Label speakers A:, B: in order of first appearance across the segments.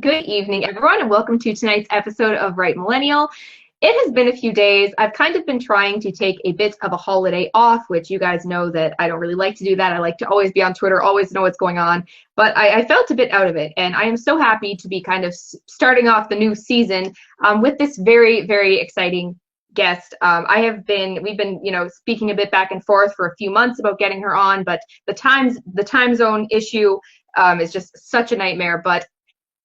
A: Good evening, everyone, and welcome to tonight's episode of Right Millennial. It has been a few days. I've kind of been trying to take a bit of a holiday off, which you guys know that I don't really like to do that. I like to always be on Twitter, always know what's going on, but I felt a bit out of it, and I am so happy to be kind of starting off the new season with this very, very exciting guest. We've been, speaking a bit back and forth for a few months about getting her on, but the time zone issue is just such a nightmare. But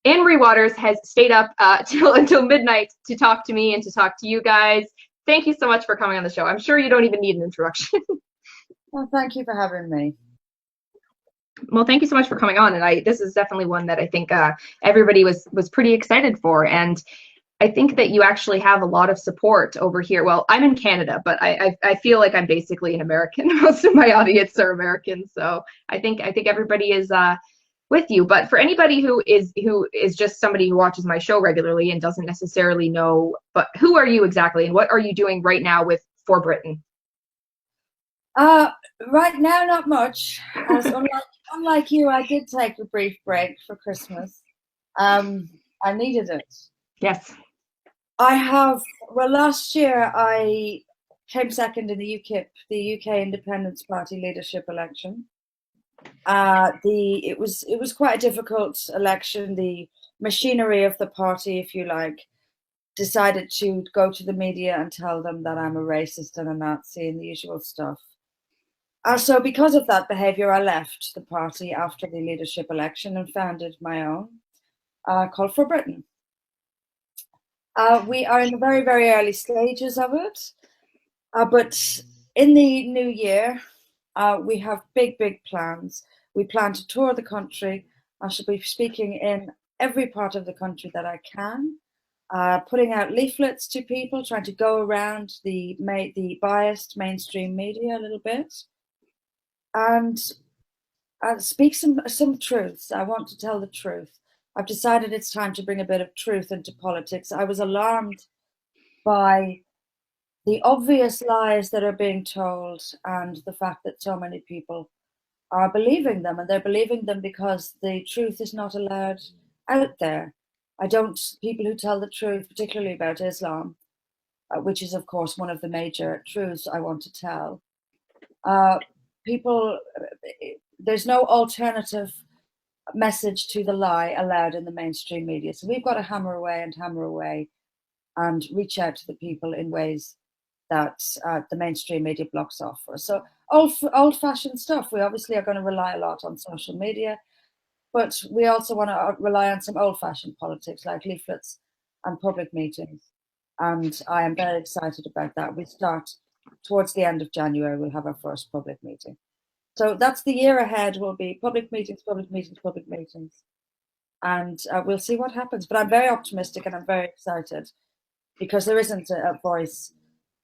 A: Anne-Marie Waters has stayed up until midnight to talk to me and to talk to you guys. Thank you so much for coming on the show. I'm sure you don't even need an introduction.
B: Well, thank you for having me.
A: Well, thank you so much for coming on. And this is definitely one that I think everybody was pretty excited for. And I think that you actually have a lot of support over here. Well, I'm in Canada, but I feel like I'm basically an American. Most of my audience are Americans, so I think everybody is with you. But for anybody who is just somebody who watches my show regularly and doesn't necessarily know, but who are you exactly, and what are you doing right now with ForBritain?
B: Right now, not much. Unlike you, I did take a brief break for Christmas. I needed it.
A: Yes.
B: Last year I came second in the UKIP, the UK Independence Party leadership election. It was quite a difficult election. The machinery of the party, if you like, decided to go to the media and tell them that I'm a racist and a Nazi and the usual stuff. So because of that behavior, I left the party after the leadership election and founded my own, called ForBritain. We are in the very, very early stages of it, but in the new year, we have big, big plans. We plan to tour the country. I shall be speaking in every part of the country that I can, putting out leaflets to people, trying to go around the biased mainstream media a little bit, and speak some truths. I want to tell the truth. I've decided it's time to bring a bit of truth into politics. I was alarmed by the obvious lies that are being told and the fact that so many people are believing them, and they're believing them because the truth is not allowed out there. People who tell the truth, particularly about Islam, which is of course one of the major truths I want to tell, there's no alternative message to the lie allowed in the mainstream media. So we've got to hammer away and reach out to the people in ways that the mainstream media blocks off for us. So old-fashioned stuff. We obviously are going to rely a lot on social media, but we also want to rely on some old-fashioned politics like leaflets and public meetings. And I am very excited about that. We start towards the end of January. We'll have our first public meeting. So that's the year ahead. Will be public meetings, and we'll see what happens. But I'm very optimistic and I'm very excited because there isn't a voice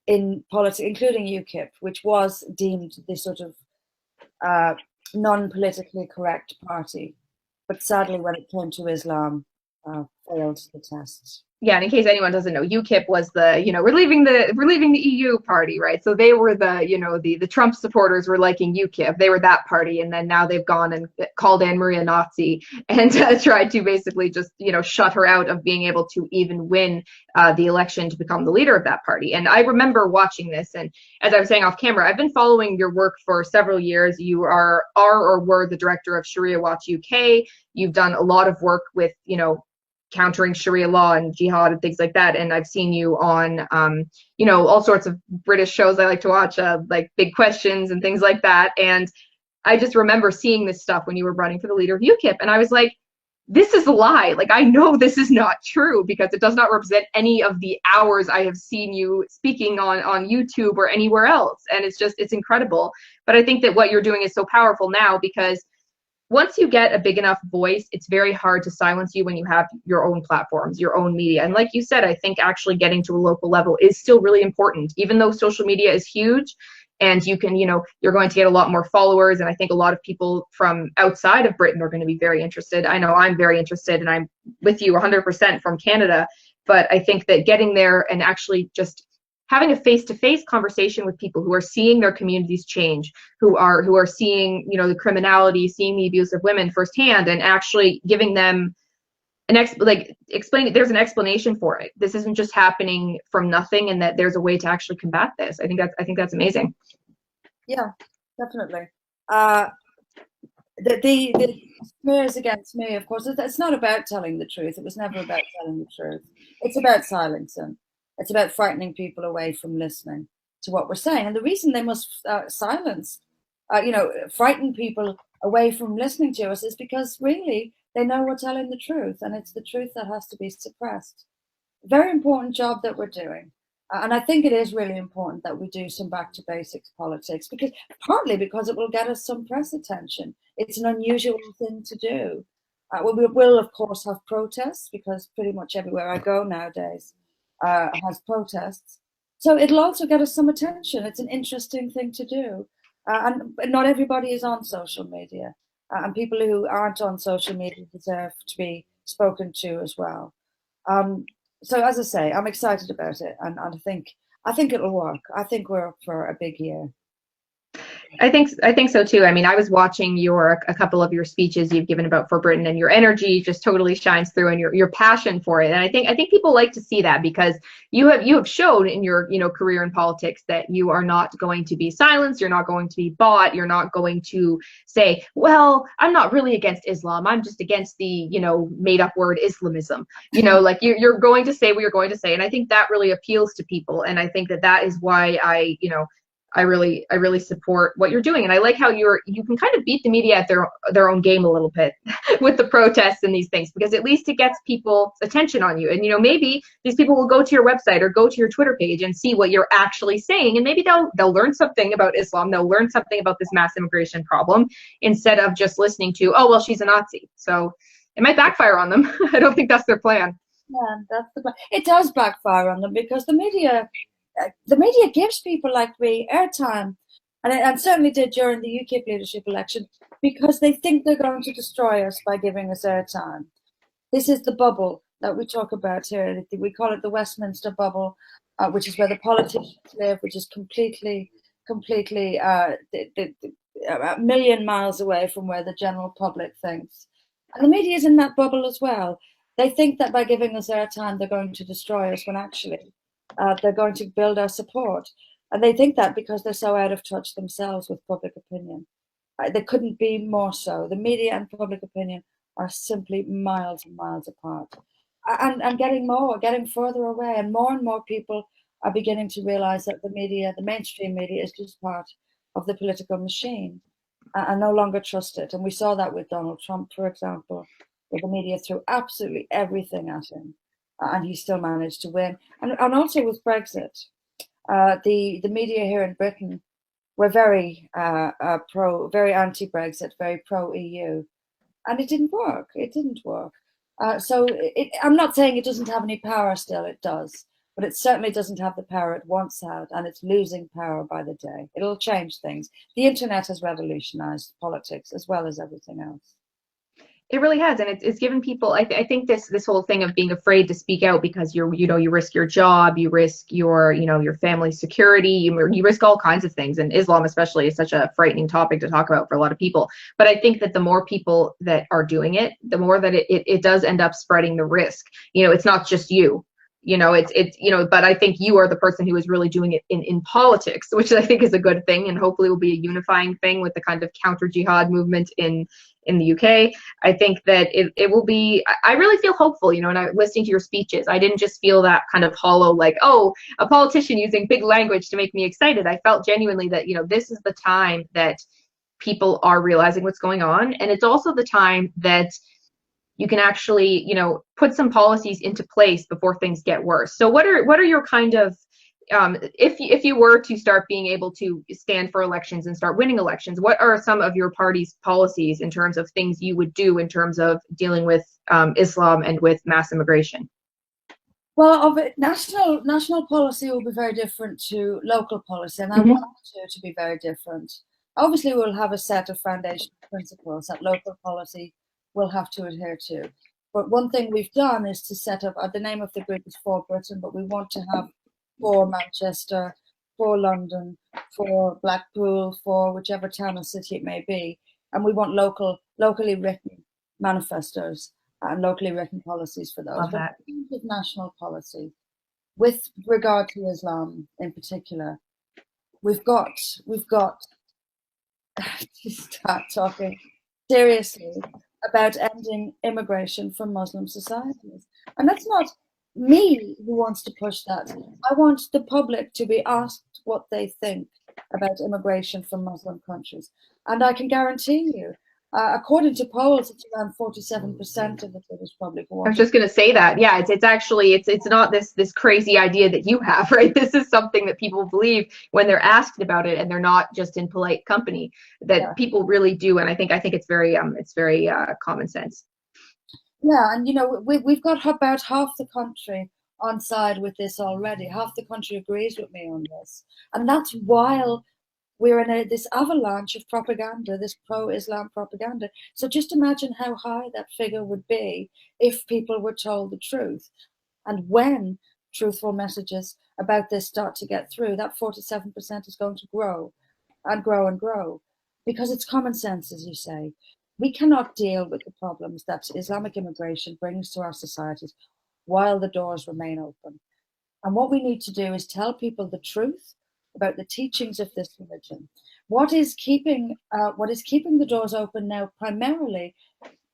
B: in politics, including UKIP, which was deemed the sort of non-politically correct party. But sadly, when it came to Islam, failed the test.
A: Yeah, and in case anyone doesn't know, UKIP was the, we're leaving the EU party, right? So they were the Trump supporters were liking UKIP. They were that party, and then now they've gone and called Anne-Marie a Nazi and tried to basically just, shut her out of being able to even win the election to become the leader of that party. And I remember watching this, and as I was saying off camera, I've been following your work for several years. You are or were the director of Sharia Watch UK. You've done a lot of work with, countering Sharia law and jihad and things like that. And I've seen you on, all sorts of British shows I like to watch, like Big Questions and things like that. And I just remember seeing this stuff when you were running for the leader of UKIP. And I was like, this is a lie. Like, I know this is not true because it does not represent any of the hours I have seen you speaking on YouTube or anywhere else. And it's incredible. But I think that what you're doing is so powerful now because once you get a big enough voice, it's very hard to silence you when you have your own platforms, your own media. And like you said, I think actually getting to a local level is still really important, even though social media is huge and you can, you're going to get a lot more followers. And I think a lot of people from outside of Britain are going to be very interested. I know I'm very interested and I'm with you 100% from Canada, but I think that getting there and actually just having a face-to-face conversation with people who are seeing their communities change, who are seeing, the criminality, seeing the abuse of women firsthand, and actually giving them explain it. There's an explanation for it. This isn't just happening from nothing, and that there's a way to actually combat this. I think that's amazing.
B: Yeah, definitely. The smears against me, of course, it's not about telling the truth. It was never about telling the truth. It's about silencing. It's about frightening people away from listening to what we're saying. And the reason they must silence, frighten people away from listening to us is because really they know we're telling the truth, and it's the truth that has to be suppressed. Very important job that we're doing. And I think it is really important that we do some back to basics politics, because partly because it will get us some press attention. It's an unusual thing to do. We will, of course, have protests, because pretty much everywhere I go nowadays has protests. So it'll also get us some attention. It's an interesting thing to do. And not everybody is on social media. And people who aren't on social media deserve to be spoken to as well. So as I say, I'm excited about it, and I think it'll work. I think we're up for a big year.
A: I think so too. I mean, I was watching a couple of your speeches you've given about ForBritain, and your energy just totally shines through, and your passion for it. And I think people like to see that, because you have shown in your career in politics that you are not going to be silenced, you're not going to be bought, you're not going to say, well, I'm not really against Islam, I'm just against the made up word Islamism. Like you're going to say what you're going to say, and I think that really appeals to people, and I think that is why I really support what you're doing. And I like how you can kind of beat the media at their own game a little bit with the protests and these things, because at least it gets people's attention on you. And maybe these people will go to your website or go to your Twitter page and see what you're actually saying, and maybe they'll learn something about Islam, they'll learn something about this mass immigration problem, instead of just listening to, oh well, she's a Nazi. So it might backfire on them. I don't think that's their plan.
B: Yeah, that's the plan. It does backfire on them, because the media gives people like me airtime, and certainly did during the UKIP leadership election, because they think they're going to destroy us by giving us airtime. This is the bubble that we talk about here. We call it the Westminster bubble, which is where the politicians live, which is completely a million miles away from where the general public thinks. And the media is in that bubble as well. They think that by giving us airtime, they're going to destroy us, when actually they're going to build our support. And they think that because they're so out of touch themselves with public opinion. They couldn't be more so. The media and public opinion are simply miles and miles apart. And getting further away. And more people are beginning to realize that the media, the mainstream media, is just part of the political machine, and no longer trust it. And we saw that with Donald Trump, for example, where the media threw absolutely everything at him, and he still managed to win. And also with Brexit, the media here in Britain were very very anti-Brexit, very pro-EU, and it didn't work. I'm not saying it doesn't have any power still, it does, but it certainly doesn't have the power it once had, and it's losing power by the day. It'll change things. The internet has revolutionized politics as well as everything else.
A: It really has, and it's given people. I think this whole thing of being afraid to speak out because you risk your job, you risk your family's security, you risk all kinds of things. And Islam especially is such a frightening topic to talk about for a lot of people. But I think that the more people that are doing it, the more that it does end up spreading the risk. It's not just you. But I think you are the person who is really doing it in politics, which I think is a good thing, and hopefully will be a unifying thing with the kind of counter jihad movement in the UK. I think that it will be, I really feel hopeful, and I listening to your speeches, I didn't just feel that kind of hollow, like, oh, a politician using big language to make me excited. I felt genuinely that, this is the time that people are realizing what's going on. And it's also the time that you can actually, put some policies into place before things get worse. So what are your kind of, if you were to start being able to stand for elections and start winning elections, what are some of your party's policies in terms of things you would do in terms of dealing with Islam and with mass immigration?
B: Well, national policy will be very different to local policy, and I want it to be very different. Obviously, we'll have a set of foundation principles that local policy will have to adhere to. But one thing we've done is to set up, the name of the group is ForBritain, but we want to have for Manchester, for London, for Blackpool, for whichever town or city it may be. And we want locally written manifestos and locally written policies for those.
A: Love
B: But
A: that.
B: in terms of national policy, with regard to Islam in particular, we've got to start talking seriously about ending immigration from Muslim societies. And that's not me who wants to push that. I want the public to be asked what they think about immigration from Muslim countries. And I can guarantee you, according to polls, it's around 47% of the British public who
A: I
B: want
A: was
B: to.
A: just going to say that. Yeah, it's actually it's not this crazy idea that you have, right? This is something that people believe when they're asked about it, and they're not just in polite company. That
B: Yeah.
A: people really do, and I think it's very common sense.
B: Yeah, and we've got about half the country on side with this already. Half the country agrees with me on this, and that's while we're in this avalanche of propaganda, this pro-Islam propaganda. So just imagine how high that figure would be if people were told the truth. And when truthful messages about this start to get through, that 47% is going to grow and grow and grow, because it's common sense, as you say. We cannot deal with the problems that Islamic immigration brings to our societies while the doors remain open. And what we need to do is tell people the truth about the teachings of this religion. What is keeping the doors open now primarily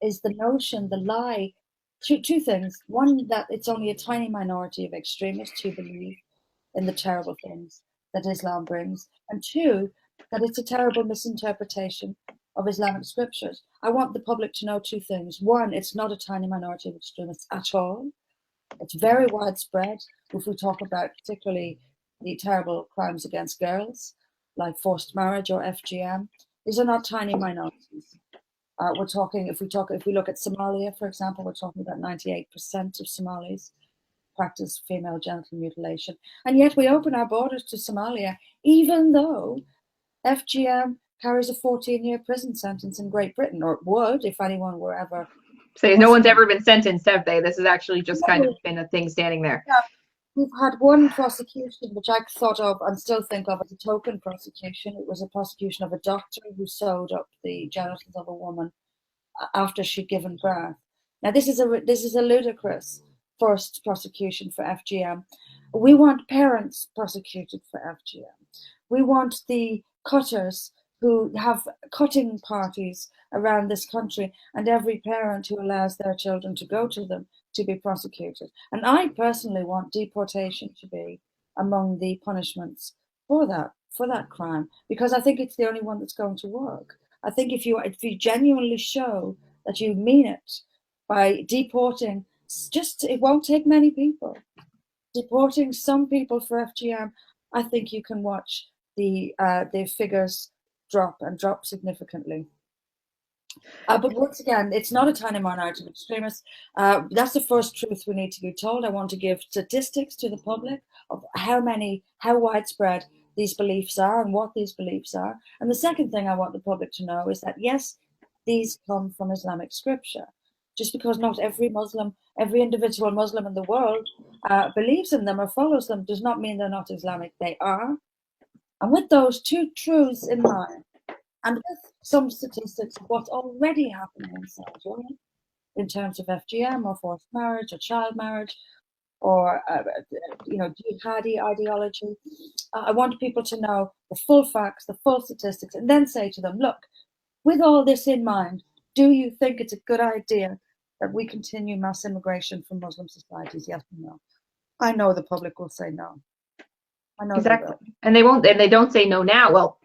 B: is the notion, the lie, two things. One, that it's only a tiny minority of extremists who believe in the terrible things that Islam brings. And two, that it's a terrible misinterpretation of Islamic scriptures. I want the public to know two things. One, it's not a tiny minority of extremists at all. It's very widespread. If we talk about particularly the terrible crimes against girls, like forced marriage or FGM, these are not tiny minorities. We're talking, if we look at Somalia, for example, we're talking about 98% of Somalis practice female genital mutilation. And yet we open our borders to Somalia, even though FGM carries a 14-year prison sentence in Great Britain, or it would if anyone were ever.
A: So no one's ever been sentenced, have they? This has actually just kind of
B: No.
A: been a thing standing there.
B: Yeah. We've had one prosecution, which I thought of and still think of as a token prosecution. It was a prosecution of a doctor who sewed up the genitals of a woman after she'd given birth. Now, this is a ludicrous first prosecution for FGM. We want parents prosecuted for FGM. We want the cutters who have cutting parties around this country, and every parent who allows their children to go to them to be prosecuted. And I personally want deportation to be among the punishments for that crime, because I think it's the only one that's going to work. I think if you genuinely show that you mean it by deporting, it won't take many people. Deporting some people for FGM, I think you can watch the figures drop significantly. But once again, it's not a tiny minority of extremists. That's the first truth we need to be told. I want to give statistics to the public of how widespread these beliefs are and what these beliefs are. And the second thing I want the public to know is that, yes, these come from Islamic scripture. Just because not every individual Muslim in the world believes in them or follows them does not mean they're not Islamic. They are. And with those two truths in mind, and with some statistics of what's already happening in Saudi in terms of FGM or forced marriage or child marriage or jihadi ideology, I want people to know the full facts, the full statistics, and then say to them, look, with all this in mind, do you think it's a good idea that we continue mass immigration from Muslim societies? Yes or no? I know the public will say no. I know
A: exactly, and they won't, and they don't say no now. Well,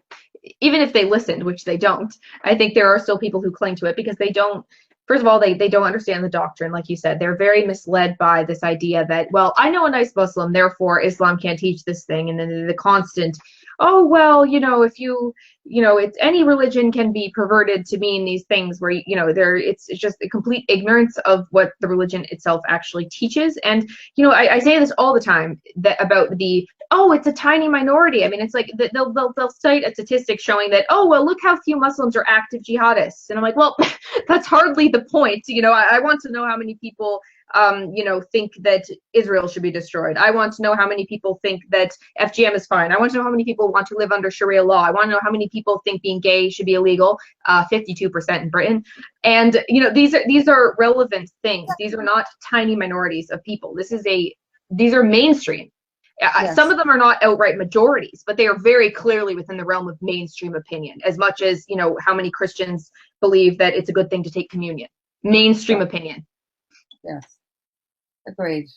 A: even if they listened, which they don't, I think there are still people who cling to it because they don't. First of all, they don't understand the doctrine, like you said. They're very misled by this idea that, well, I know a nice Muslim, therefore Islam can't teach this thing, and then the constant, oh well, if it's any religion can be perverted to mean these things where it's just a complete ignorance of what the religion itself actually teaches. And I say this all the time about it's a tiny minority. I mean, it's like they'll cite a statistic showing that, oh well, look how few Muslims are active jihadists, and I'm like, well, that's hardly the point. I want to know how many people think that Israel should be destroyed. I want to know how many people think that FGM is fine. I want to know how many people want to live under Sharia law. I want to know how many people think being gay should be illegal. 52% in Britain. And these are relevant things. These are not tiny minorities of people. These are mainstream. Yes. Some of them are not outright majorities, but they are very clearly within the realm of mainstream opinion, as much as, how many Christians believe that it's a good thing to take communion. Mainstream opinion.
B: Yes, agreed.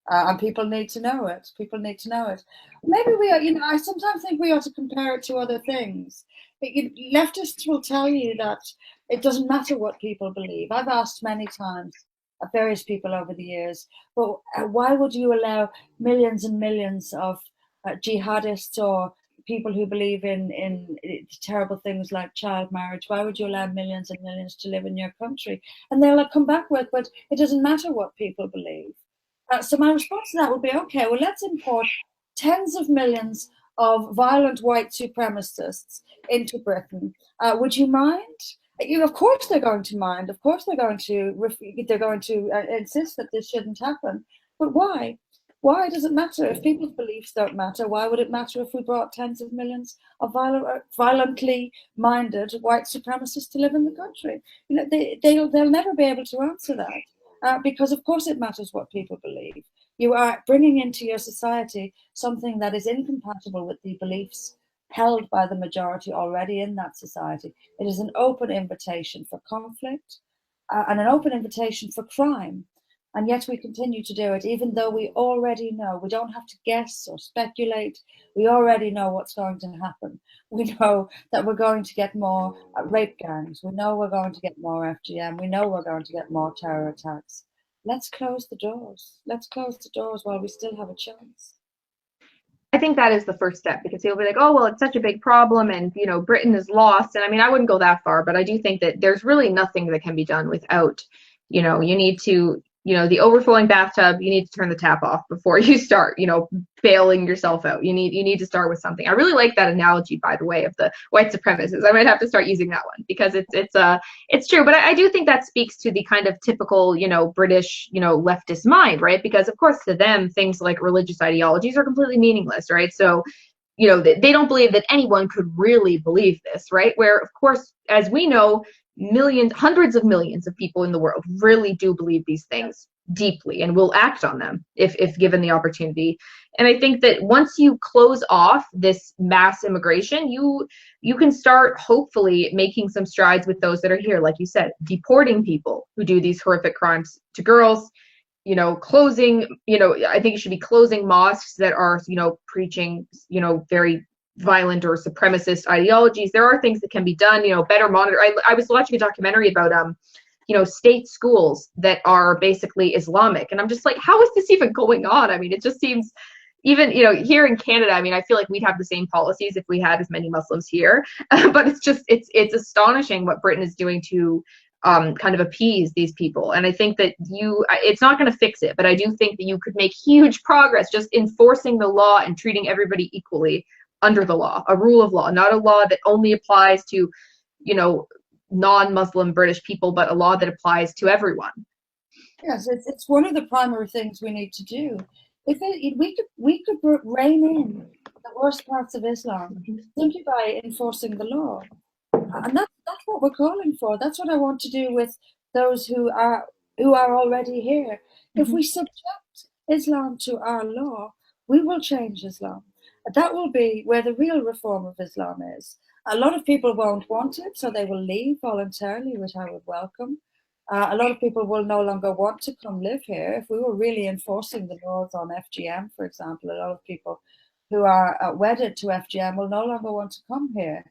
B: And people need to know it. People need to know it. Maybe we are, I sometimes think we ought to compare it to other things. Leftists will tell you that it doesn't matter what people believe. I've asked many times various people over the years, but why would you allow millions and millions of jihadists or people who believe in terrible things like child marriage, why would you allow millions and millions to live in your country? And they'll come back with, but it doesn't matter what people believe. So my response to that would be, okay, well, let's import tens of millions of violent white supremacists into Britain. Would you mind? Of course they're going to mind. Of course they're going to insist that this shouldn't happen. But why? Why does it matter? If people's beliefs don't matter, why would it matter if we brought tens of millions of violently minded white supremacists to live in the country? They'll never be able to answer that because, of course, it matters what people believe. You are bringing into your society something that is incompatible with the beliefs held by the majority already in that society. It is an open invitation for conflict and an open invitation for crime. And yet we continue to do it, even though we already know. We don't have to guess or speculate. We already know what's going to happen. We know that we're going to get more rape gangs. We know we're going to get more FGM. We know we're going to get more terror attacks. Let's close the doors. Let's close the doors while we still have a chance.
A: I think that is the first step, because he'll be like, oh, well, it's such a big problem and, Britain is lost. And I mean, I wouldn't go that far, but I do think that there's really nothing that can be done without, you need to, the overflowing bathtub, you need to turn the tap off before you start, bailing yourself out. You need to start with something. I really like that analogy, by the way, of the white supremacists. I might have to start using that one because it's true. But I do think that speaks to the kind of typical, British, leftist mind, right? Because of course to them, things like religious ideologies are completely meaningless, right? So, they don't believe that anyone could really believe this, right? Where, of course, as we know, millions, hundreds of millions of people in the world really do believe these things deeply and will act on them if given the opportunity. And I think that once you close off this mass immigration, you can start hopefully making some strides with those that are here, like you said, deporting people who do these horrific crimes to girls, closing, I think you should be closing mosques that are, preaching, very violent or supremacist ideologies. There are things that can be done, better monitor. I was watching a documentary about, state schools that are basically Islamic. And I'm just like, how is this even going on? I mean, it just seems, even, here in Canada, I mean, I feel like we'd have the same policies if we had as many Muslims here. But it's astonishing what Britain is doing to kind of appease these people. And I think that it's not going to fix it, but I do think that you could make huge progress just enforcing the law and treating everybody equally under the law, a rule of law, not a law that only applies to, non-Muslim British people, but a law that applies to everyone.
B: Yes, it's one of the primary things we need to do. If we could rein in the worst parts of Islam simply by enforcing the law, and that's what we're calling for. That's what I want to do with those who are already here. If we subject Islam to our law, we will change Islam. That will be where the real reform of Islam is. A lot of people won't want it, so they will leave voluntarily, which I would welcome. A lot of people will no longer want to come live here. If we were really enforcing the laws on FGM, for example, a lot of people who are wedded to FGM will no longer want to come here.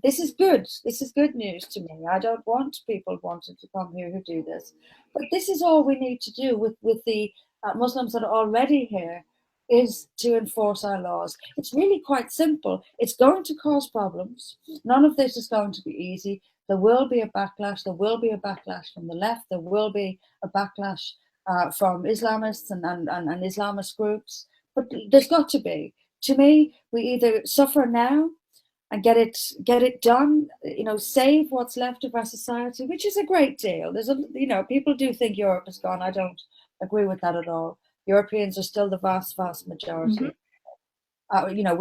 B: This is good. This is good news to me. I don't want people wanting to come here who do this. But this is all we need to do with the Muslims that are already here, is to enforce our laws. It's really quite simple. It's going to cause problems. None of this is going to be easy. There will be a backlash. There will be a backlash from the left. There will be a backlash from Islamists and Islamist groups. But there's got to be. To me, we either suffer now and get it done, save what's left of our society, which is a great deal. There's people do think Europe is gone. I don't agree with that at all. Europeans are still the vast majority. You know,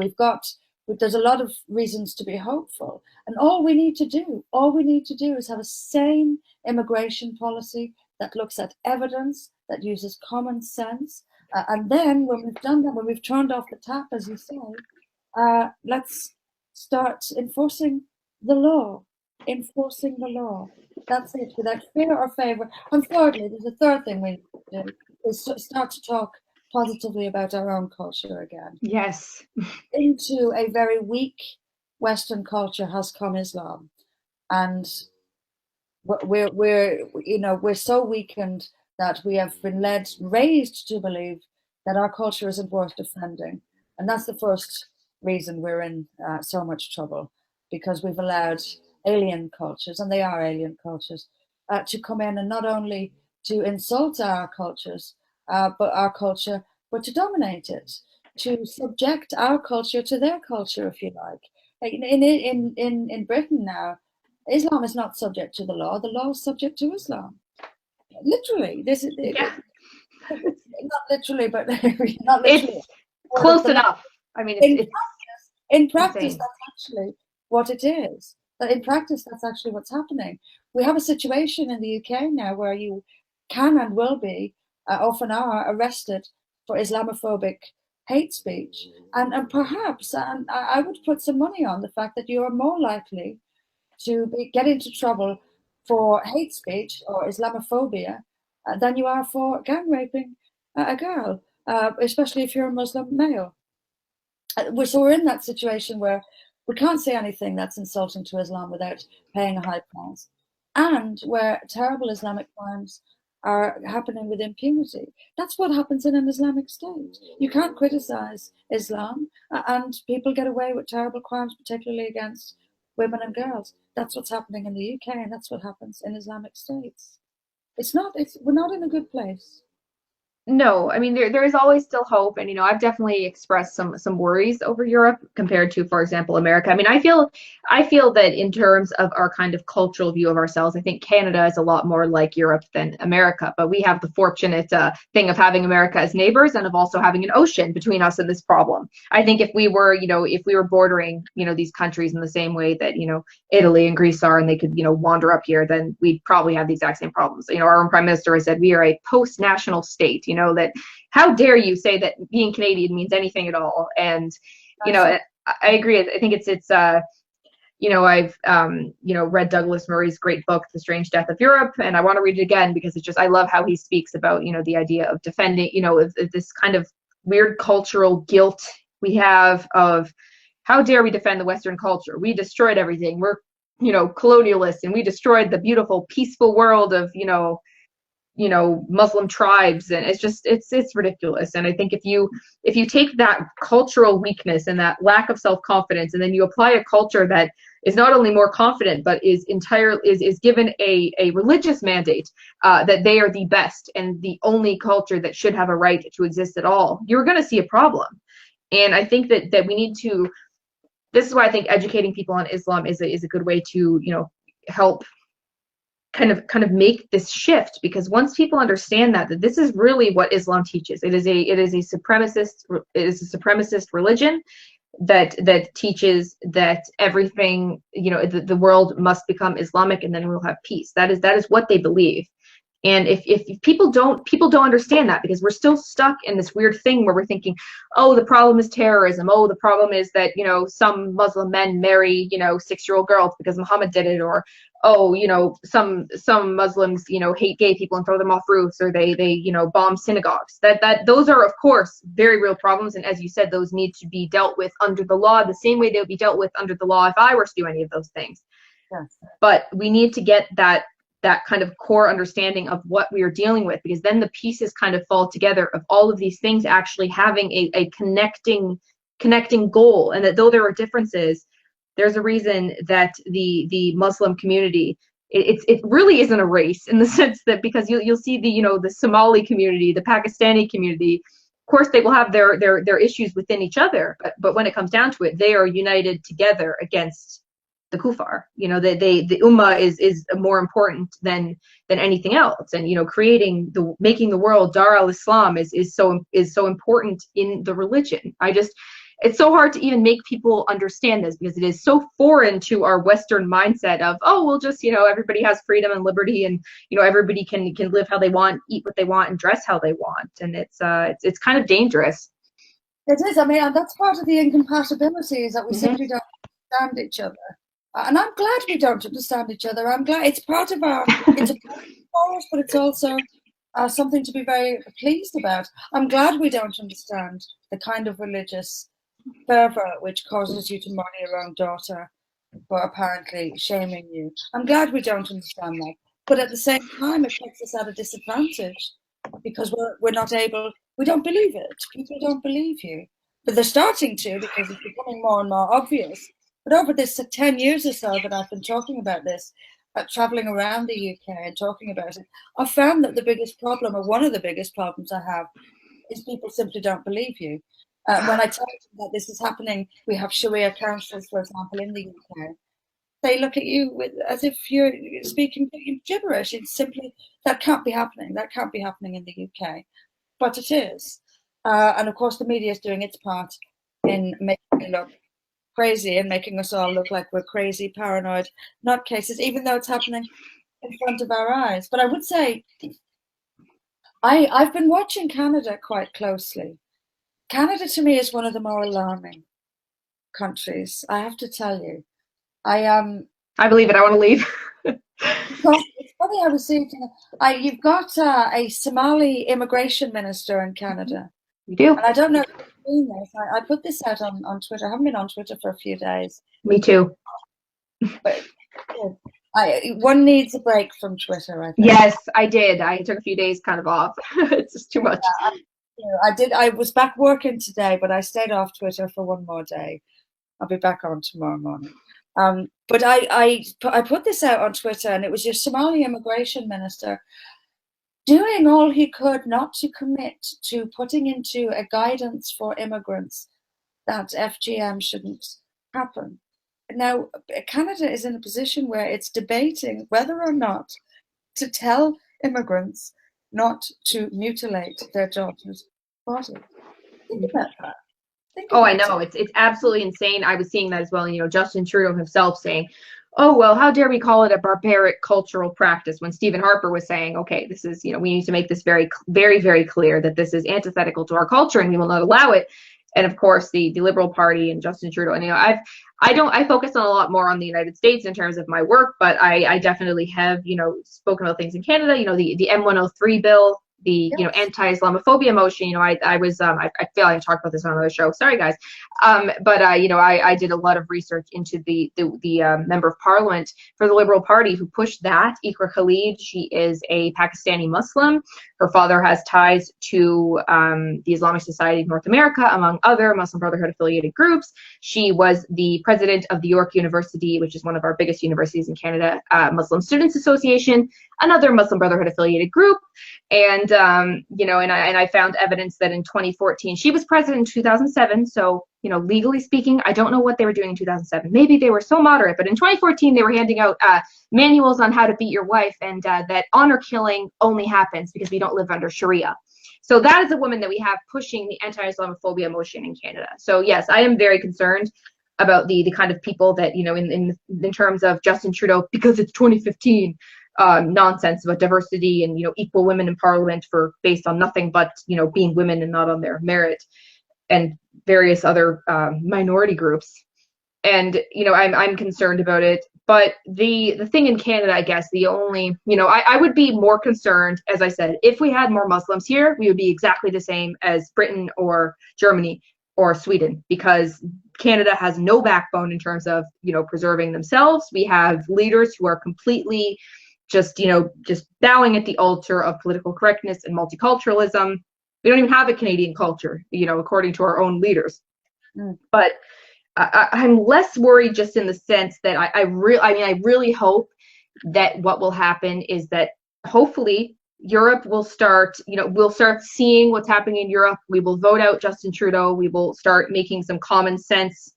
B: there's a lot of reasons to be hopeful, and all we need to do is have a sane immigration policy that looks at evidence, that uses common sense, and then when we've done that, when we've turned off the tap, as you say, let's start enforcing the law. That's it, without fear or favor. And thirdly, there's a third thing we do, is start to talk positively about our own culture again.
A: Yes.
B: Into a very weak Western culture has come Islam, and we're so weakened that we have been raised to believe that our culture isn't worth defending, and that's the first reason we're in so much trouble, because we've allowed alien cultures, and they are alien cultures, to come in and not only to insult our cultures, but to dominate it, to subject our culture to their culture, if you like. In Britain now, Islam is not subject to the law is subject to Islam. Literally, not literally, but not literally.
A: It's close enough. I mean,
B: in practice, that's actually what it is. That in practice, that's actually what's happening. We have a situation in the UK now where you can and will be, often are, arrested for Islamophobic hate speech. And perhaps, and I would put some money on the fact that you are more likely to get into trouble for hate speech or Islamophobia than you are for gang raping a girl, especially if you're a Muslim male. So we're in that situation where we can't say anything that's insulting to Islam without paying a high price, and where terrible Islamic crimes are happening with impunity. That's what happens in an Islamic state. You can't criticize Islam and people get away with terrible crimes, particularly against women and girls. That's what's happening in the UK, and that's what happens in Islamic states. We're not in a good place.
A: No, I mean there is always still hope, and I've definitely expressed some worries over Europe compared to, for example, America. I mean, I feel that in terms of our kind of cultural view of ourselves, I think Canada is a lot more like Europe than America, but we have the fortunate thing of having America as neighbors and of also having an ocean between us and this problem. I think if we were bordering, these countries in the same way that, Italy and Greece are, and they could, wander up here, then we'd probably have the exact same problems. Our own prime minister has said we are a post-national state, that how dare you say that being Canadian means anything at all. And I agree. I think it's I've read Douglas Murray's great book The Strange Death of Europe, and I want to read it again because I love how he speaks about the idea of defending this kind of weird cultural guilt we have of how dare we defend the Western culture. We destroyed everything. We're colonialists, and we destroyed the beautiful peaceful world of Muslim tribes, and it's ridiculous. And I think if you take that cultural weakness and that lack of self-confidence, and then you apply a culture that is not only more confident but is given a religious mandate that they are the best and the only culture that should have a right to exist at all, you're going to see a problem. And I think that we need to. This is why I think educating people on Islam is a good way to help kind of make this shift, because once people understand that this is really what Islam teaches, it is a supremacist religion that teaches that everything, the world must become Islamic and then we'll have peace. That is what they believe. And if people don't understand that, because we're still stuck in this weird thing where we're thinking, oh, the problem is terrorism. Oh, the problem is that, some Muslim men marry, 6-year-old girls because Muhammad did it, or, oh, some Muslims, hate gay people and throw them off roofs, or they bomb synagogues. That those are, of course, very real problems. And as you said, those need to be dealt with under the law, the same way they would be dealt with under the law if I were to do any of those things.
B: Yes.
A: But we need to get that kind of core understanding of what we are dealing with, because then the pieces kind of fall together of all of these things actually having a connecting goal. And that though there are differences, there's a reason that the Muslim community, it really isn't a race, in the sense that, because you'll see the Somali community, the Pakistani community, of course they will have their issues within each other, but when it comes down to it, they are united together against the kuffar. You know, the ummah is more important than anything else. And, you know, making the world Dar al-Islam is so important in the religion. It's so hard to even make people understand this, because it is so foreign to our Western mindset of, oh, well, just, you know, everybody has freedom and liberty, and, you know, everybody can live how they want, eat what they want, and dress how they want. And it's kind of dangerous.
B: It is. I mean, and that's part of the incompatibility, is that we simply don't understand each other. And I'm glad we don't understand each other. I'm glad it's part of it's a problem for us, but it's also something to be very pleased about. I'm glad we don't understand the kind of religious fervor which causes you to marry your own daughter for apparently shaming you. I'm glad we don't understand that. But at the same time, it puts us at a disadvantage, because we're not able, we don't believe it. People don't believe you. But they're starting to, because it's becoming more and more obvious. But over this 10 years or so that I've been talking about this, traveling around the UK and talking about it, I've found that the biggest problem, or one of the biggest problems I have, is people simply don't believe you. When I tell them that this is happening, we have Sharia councils, for example, in the UK. They look at you as if you're speaking gibberish. It's simply, that can't be happening. That can't be happening in the UK. But it is. And of course, the media is doing its part in making it look crazy and making us all look like we're crazy, paranoid nutcases, even though it's happening in front of our eyes. But I would say, I've been watching Canada quite closely. Canada, to me, is one of the more alarming countries, I have to tell you.
A: I believe it. I want to leave.
B: It's funny, I was seeing, you've got a Somali immigration minister in Canada.
A: You do?
B: And I don't know if you've seen this. I put this out on Twitter. I haven't been on Twitter for a few days.
A: Me too.
B: But one needs a break from Twitter, I think.
A: Yes, I did. I took a few days kind of off. It's just too much.
B: I was back working today, but I stayed off Twitter for one more day. I'll be back on tomorrow morning. But I put this out on Twitter, and it was your Somali immigration minister doing all he could not to commit to putting into a guidance for immigrants that FGM shouldn't happen. Now, Canada is in a position where it's debating whether or not to tell immigrants not to mutilate their daughters' bodies. Think about that.
A: I know. It's absolutely insane. I was seeing that as well. You know, Justin Trudeau himself saying, oh, well, how dare we call it a barbaric cultural practice, when Stephen Harper was saying, okay, this is, you know, we need to make this very, very, very clear that this is antithetical to our culture and we will not allow it. And of course, the Liberal Party and Justin Trudeau. And, you know, I focus on a lot more on the United States in terms of my work, but I definitely have, you know, spoken about things in Canada. You know, the M103 bill, the you know, anti-Islamophobia motion. You know, I was I feel like I talked about this on another show. Sorry, guys. But you know, I did a lot of research into the member of parliament for the Liberal Party who pushed that, Iqra Khalid. She is a Pakistani Muslim. Her father has ties to the Islamic Society of North America, among other Muslim Brotherhood affiliated groups. She was the president of the York University, which is one of our biggest universities in Canada, Muslim Students Association, another Muslim Brotherhood affiliated group. And you know, and I found evidence that in 2014, she was president in 2007. So, you know, legally speaking, I don't know what they were doing in 2007. Maybe they were so moderate, but in 2014, they were handing out manuals on how to beat your wife, and that honor killing only happens because we don't live under Sharia. So that is a woman that we have pushing the anti-Islamophobia motion in Canada. So yes, I am very concerned about the kind of people that, you know, in terms of Justin Trudeau, because it's 2015. Nonsense about diversity and, you know, equal women in parliament for based on nothing but, you know, being women and not on their merit, and various other minority groups. And, you know, I'm concerned about it. But the thing in Canada, I guess, the only, you know, I would be more concerned, as I said, if we had more Muslims here, we would be exactly the same as Britain or Germany or Sweden, because Canada has no backbone in terms of, you know, preserving themselves. We have leaders who are completely just, you know, just bowing at the altar of political correctness and multiculturalism. We don't even have a Canadian culture, you know, according to our own leaders. But I'm less worried, just in the sense that I really hope that what will happen is that hopefully Europe will start, you know, we'll start seeing what's happening in Europe. We will vote out Justin Trudeau. We will start making some common sense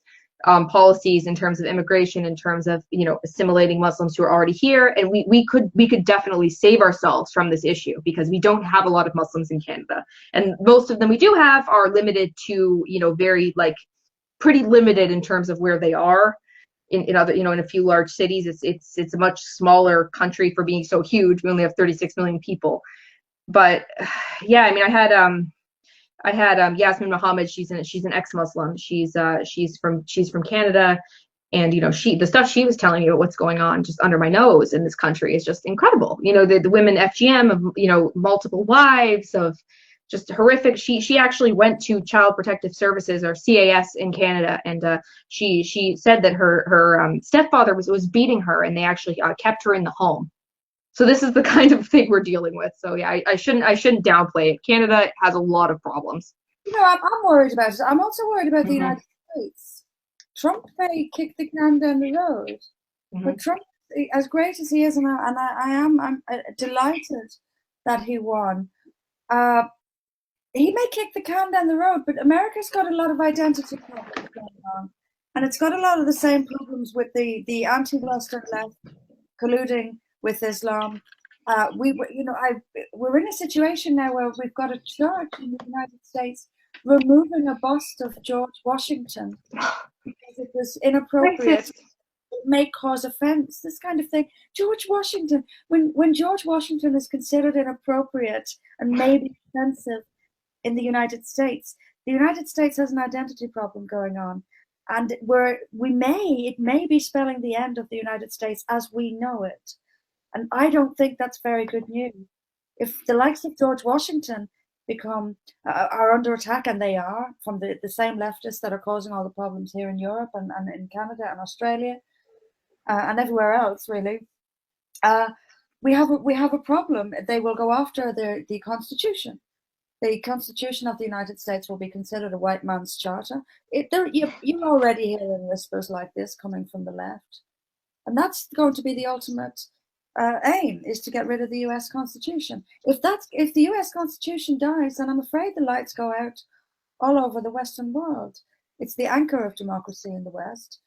A: policies in terms of immigration, in terms of, you know, assimilating Muslims who are already here. And we could definitely save ourselves from this issue, because we don't have a lot of Muslims in Canada. And most of them we do have are limited to, you know, very like pretty limited in terms of where they are. In other, you know, in a few large cities, it's a much smaller country for being so huge. We only have 36 million people. But yeah, I mean, I had Yasmin Mohammed. She's an ex-Muslim. She's from Canada, and you know, the stuff she was telling me about what's going on just under my nose in this country is just incredible. You know, the women FGM of, you know, multiple wives, of just horrific. She actually went to Child Protective Services, or CAS, in Canada, and she said that her stepfather was beating her, and they actually kept her in the home. So this is the kind of thing we're dealing with. So yeah, I shouldn't downplay it. Canada has a lot of problems.
B: You know, I'm worried about it. I'm also worried about the
A: Mm-hmm.
B: United States. Trump may kick the can down the road, but Trump, as great as he is, and I'm delighted that he won. He may kick the can down the road, but America's got a lot of identity problems going on, and it's got a lot of the same problems with the anti-Western left colluding with Islam. We're in a situation now where we've got a church in the United States removing a bust of George Washington because it was inappropriate. It may cause offense, this kind of thing. George Washington, when George Washington is considered inappropriate and maybe offensive in the United States has an identity problem going on. And it may be spelling the end of the United States as we know it. And I don't think that's very good news. If the likes of George Washington are under attack, and they are, from the same leftists that are causing all the problems here in Europe and in Canada and Australia and everywhere else, really, we have a problem. They will go after the Constitution. The Constitution of the United States will be considered a white man's charter. You're already hearing whispers like this coming from the left. And that's going to be the ultimate aim, is to get rid of the US Constitution. If the US Constitution dies, then I'm afraid the lights go out all over the Western world. It's the anchor of democracy in the West.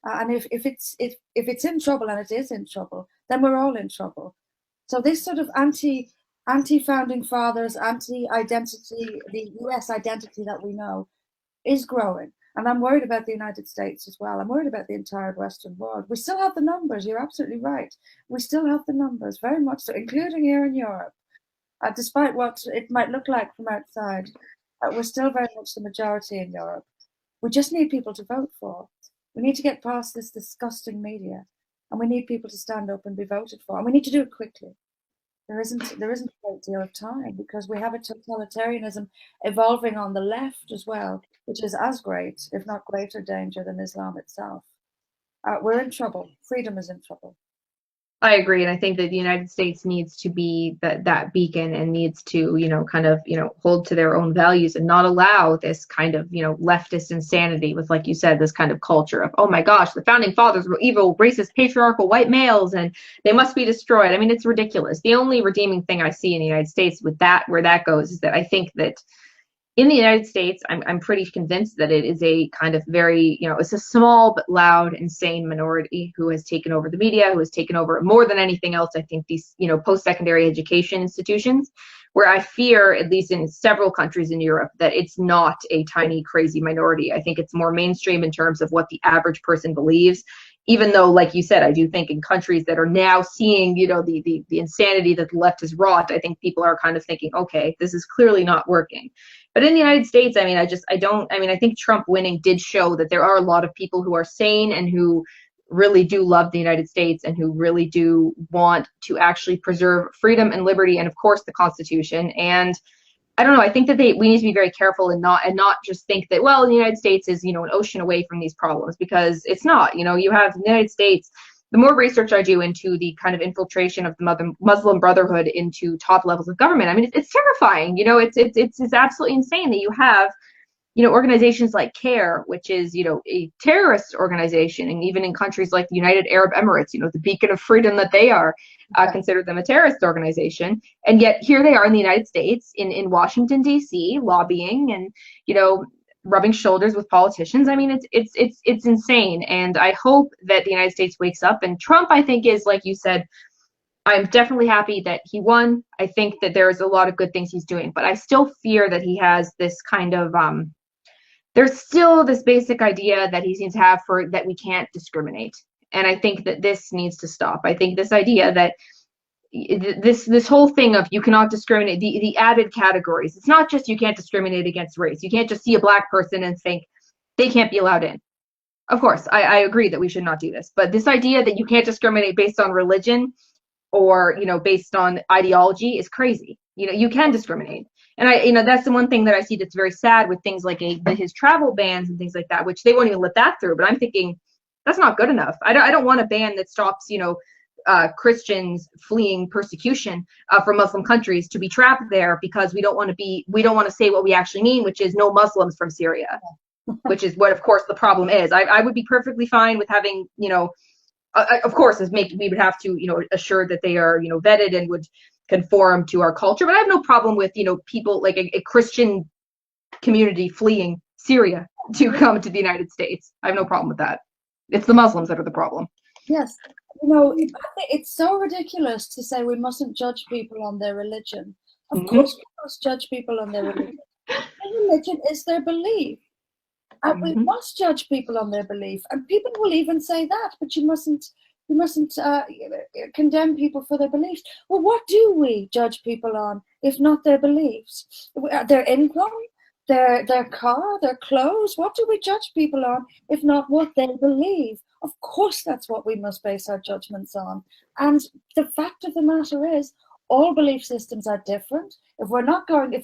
B: And if it's in trouble, and it is in trouble, then we're all in trouble. So this sort of anti-founding fathers, anti-identity, the US identity that we know, is growing. And I'm worried about the United States as well. I'm worried about the entire Western world. We still have the numbers. You're absolutely right. We still have the numbers, very much so, including here in Europe. Despite what it might look like from outside, we're still very much the majority in Europe. We just need people to vote for. We need to get past this disgusting media, and we need people to stand up and be voted for. And we need to do it quickly. There isn't a great deal of time, because we have a totalitarianism evolving on the left as well, which is as great, if not greater danger than Islam itself. We're in trouble. Freedom is in trouble.
A: I agree, and I think that the United States needs to be that beacon, and needs to, you know, kind of, you know, hold to their own values and not allow this kind of, you know, leftist insanity with, like you said, this kind of culture of, oh my gosh, the founding fathers were evil, racist, patriarchal white males, and they must be destroyed. I mean, it's ridiculous. The only redeeming thing I see in the United States with that, where that goes, is that I think that in the United States, I'm pretty convinced that it is a kind of very, you know, it's a small but loud, insane minority who has taken over the media, who has taken over, more than anything else, I think, these, you know, post-secondary education institutions, where I fear, at least in several countries in Europe, that it's not a tiny, crazy minority. I think it's more mainstream in terms of what the average person believes. Even though, like you said, I do think in countries that are now seeing, you know, the insanity that the left has wrought, I think people are kind of thinking, okay, this is clearly not working. But in the United States, I mean, I think Trump winning did show that there are a lot of people who are sane and who really do love the United States, and who really do want to actually preserve freedom and liberty, and of course the Constitution. And I don't know, I think that we need to be very careful and not just think that, well, the United States is, you know, an ocean away from these problems, because it's not. You know, you have the United States. The more research I do into the kind of infiltration of the Muslim Brotherhood into top levels of government, I mean, it's terrifying. You know, it's absolutely insane that you have, you know, organizations like CARE, which is, you know, a terrorist organization, and even in countries like the United Arab Emirates, you know, the beacon of freedom that they are, consider them a terrorist organization. And yet here they are in the United States, in Washington, D.C., lobbying, and, you know, rubbing shoulders with politicians. I mean, it's insane. And I hope that the United States wakes up. And Trump, I think, is, like you said, I'm definitely happy that he won. I think that there's a lot of good things he's doing, but I still fear that he has this kind of there's still this basic idea that he seems to have for that we can't discriminate. And I think that this needs to stop. I think this idea that this whole thing of you cannot discriminate, the added categories, it's not just you can't discriminate against race. You can't just see a black person and think they can't be allowed in. Of course, I agree that we should not do this, but this idea that you can't discriminate based on religion or, based on ideology is crazy. You can discriminate. And that's the one thing that I see that's very sad with things like his travel bans and things like that, which they won't even let that through. But I'm thinking that's not good enough. I don't want a ban that stops, Christians fleeing persecution from Muslim countries to be trapped there because we don't want to say what we actually mean, which is no Muslims from Syria, which is what, of course, the problem is. I would be perfectly fine with having, of course, we would have to, assure that they are, vetted and would conform to our culture. But I have no problem with, people like a Christian community fleeing Syria to come to the United States. I have no problem with that. It's the Muslims that are the problem.
B: Yes. It's so ridiculous to say we mustn't judge people on their religion. Of course, we must judge people on their religion. Their religion is their belief. And we must judge people on their belief. And people will even say that, but you mustn't condemn people for their beliefs. Well, what do we judge people on if not their beliefs? Their income, their car, their clothes? What do we judge people on if not what they believe? Of course, that's what we must base our judgments on. And the fact of the matter is, all belief systems are different. If we're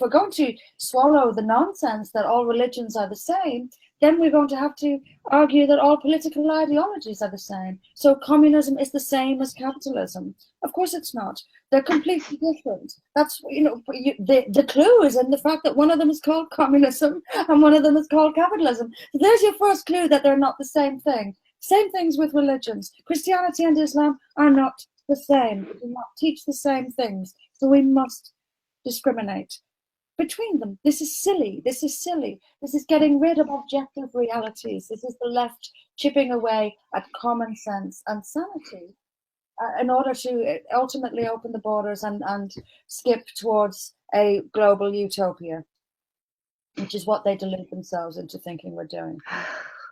B: going to swallow the nonsense that all religions are the same, then we're going to have to argue that all political ideologies are the same. So communism is the same as capitalism. Of course it's not. They're completely different. That's, the clue is in the fact that one of them is called communism and one of them is called capitalism. So there's your first clue that they're not the same thing. Same things with religions. Christianity and Islam are not the same. They do not teach the same things. So we must discriminate between them. This is silly. This is getting rid of objective realities. This is the left chipping away at common sense and sanity in order to ultimately open the borders and skip towards a global utopia, which is what they delude themselves into thinking we're doing.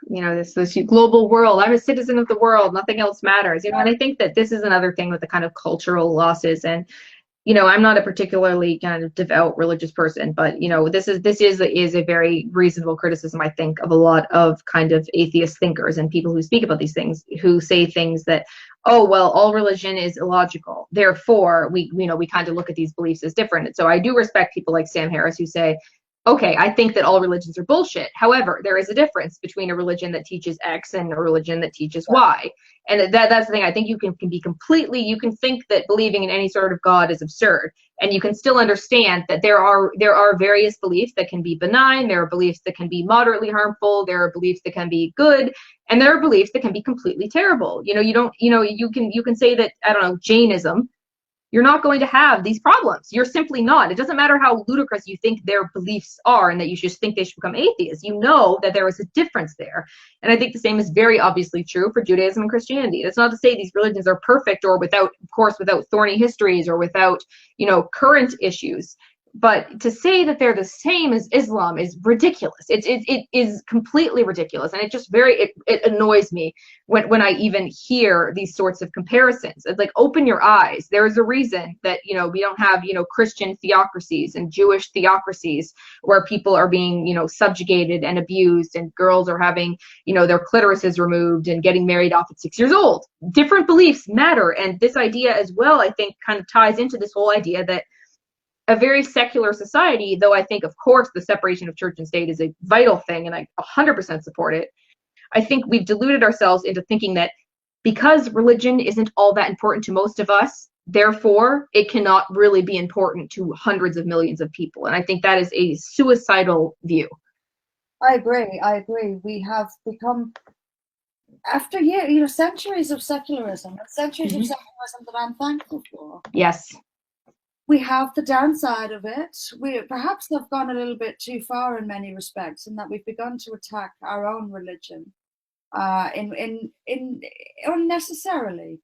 A: This global world. I'm a citizen of the world. Nothing else matters. And I think that this is another thing with the kind of cultural losses. And I'm not a particularly kind of devout religious person, but this is a very reasonable criticism, I think, of a lot of kind of atheist thinkers and people who speak about these things, who say things that, oh well, all religion is illogical, therefore we kind of look at these beliefs as different. And so I do respect people like Sam Harris who say, okay, I think that all religions are bullshit. However, there is a difference between a religion that teaches X and a religion that teaches Y. And that's the thing. I think you can think that believing in any sort of God is absurd. And you can still understand that there are various beliefs that can be benign. There are beliefs that can be moderately harmful. There are beliefs that can be good. And there are beliefs that can be completely terrible. You can say that, I don't know, Jainism, you're not going to have these problems. You're simply not. It doesn't matter how ludicrous you think their beliefs are and that you just think they should become atheists. You know that there is a difference there. And I think the same is very obviously true for Judaism and Christianity. It's not to say these religions are perfect or without thorny histories or without, current issues. But to say that they're the same as Islam is ridiculous. It is completely ridiculous. And it annoys me when I even hear these sorts of comparisons. It's like, open your eyes. There is a reason that, we don't have, Christian theocracies and Jewish theocracies where people are being, subjugated and abused and girls are having, their clitorises removed and getting married off at 6 years old. Different beliefs matter. And this idea as well, I think, kind of ties into this whole idea that a very secular society, though I think, of course, the separation of church and state is a vital thing, and I 100% support it. I think we've deluded ourselves into thinking that because religion isn't all that important to most of us, therefore, it cannot really be important to hundreds of millions of people. And I think that is a suicidal view.
B: I agree. We have become, after centuries of secularism that I'm thankful for.
A: Yes.
B: we have the downside of it. We perhaps have gone a little bit too far in many respects, in that we've begun to attack our own religion in unnecessarily,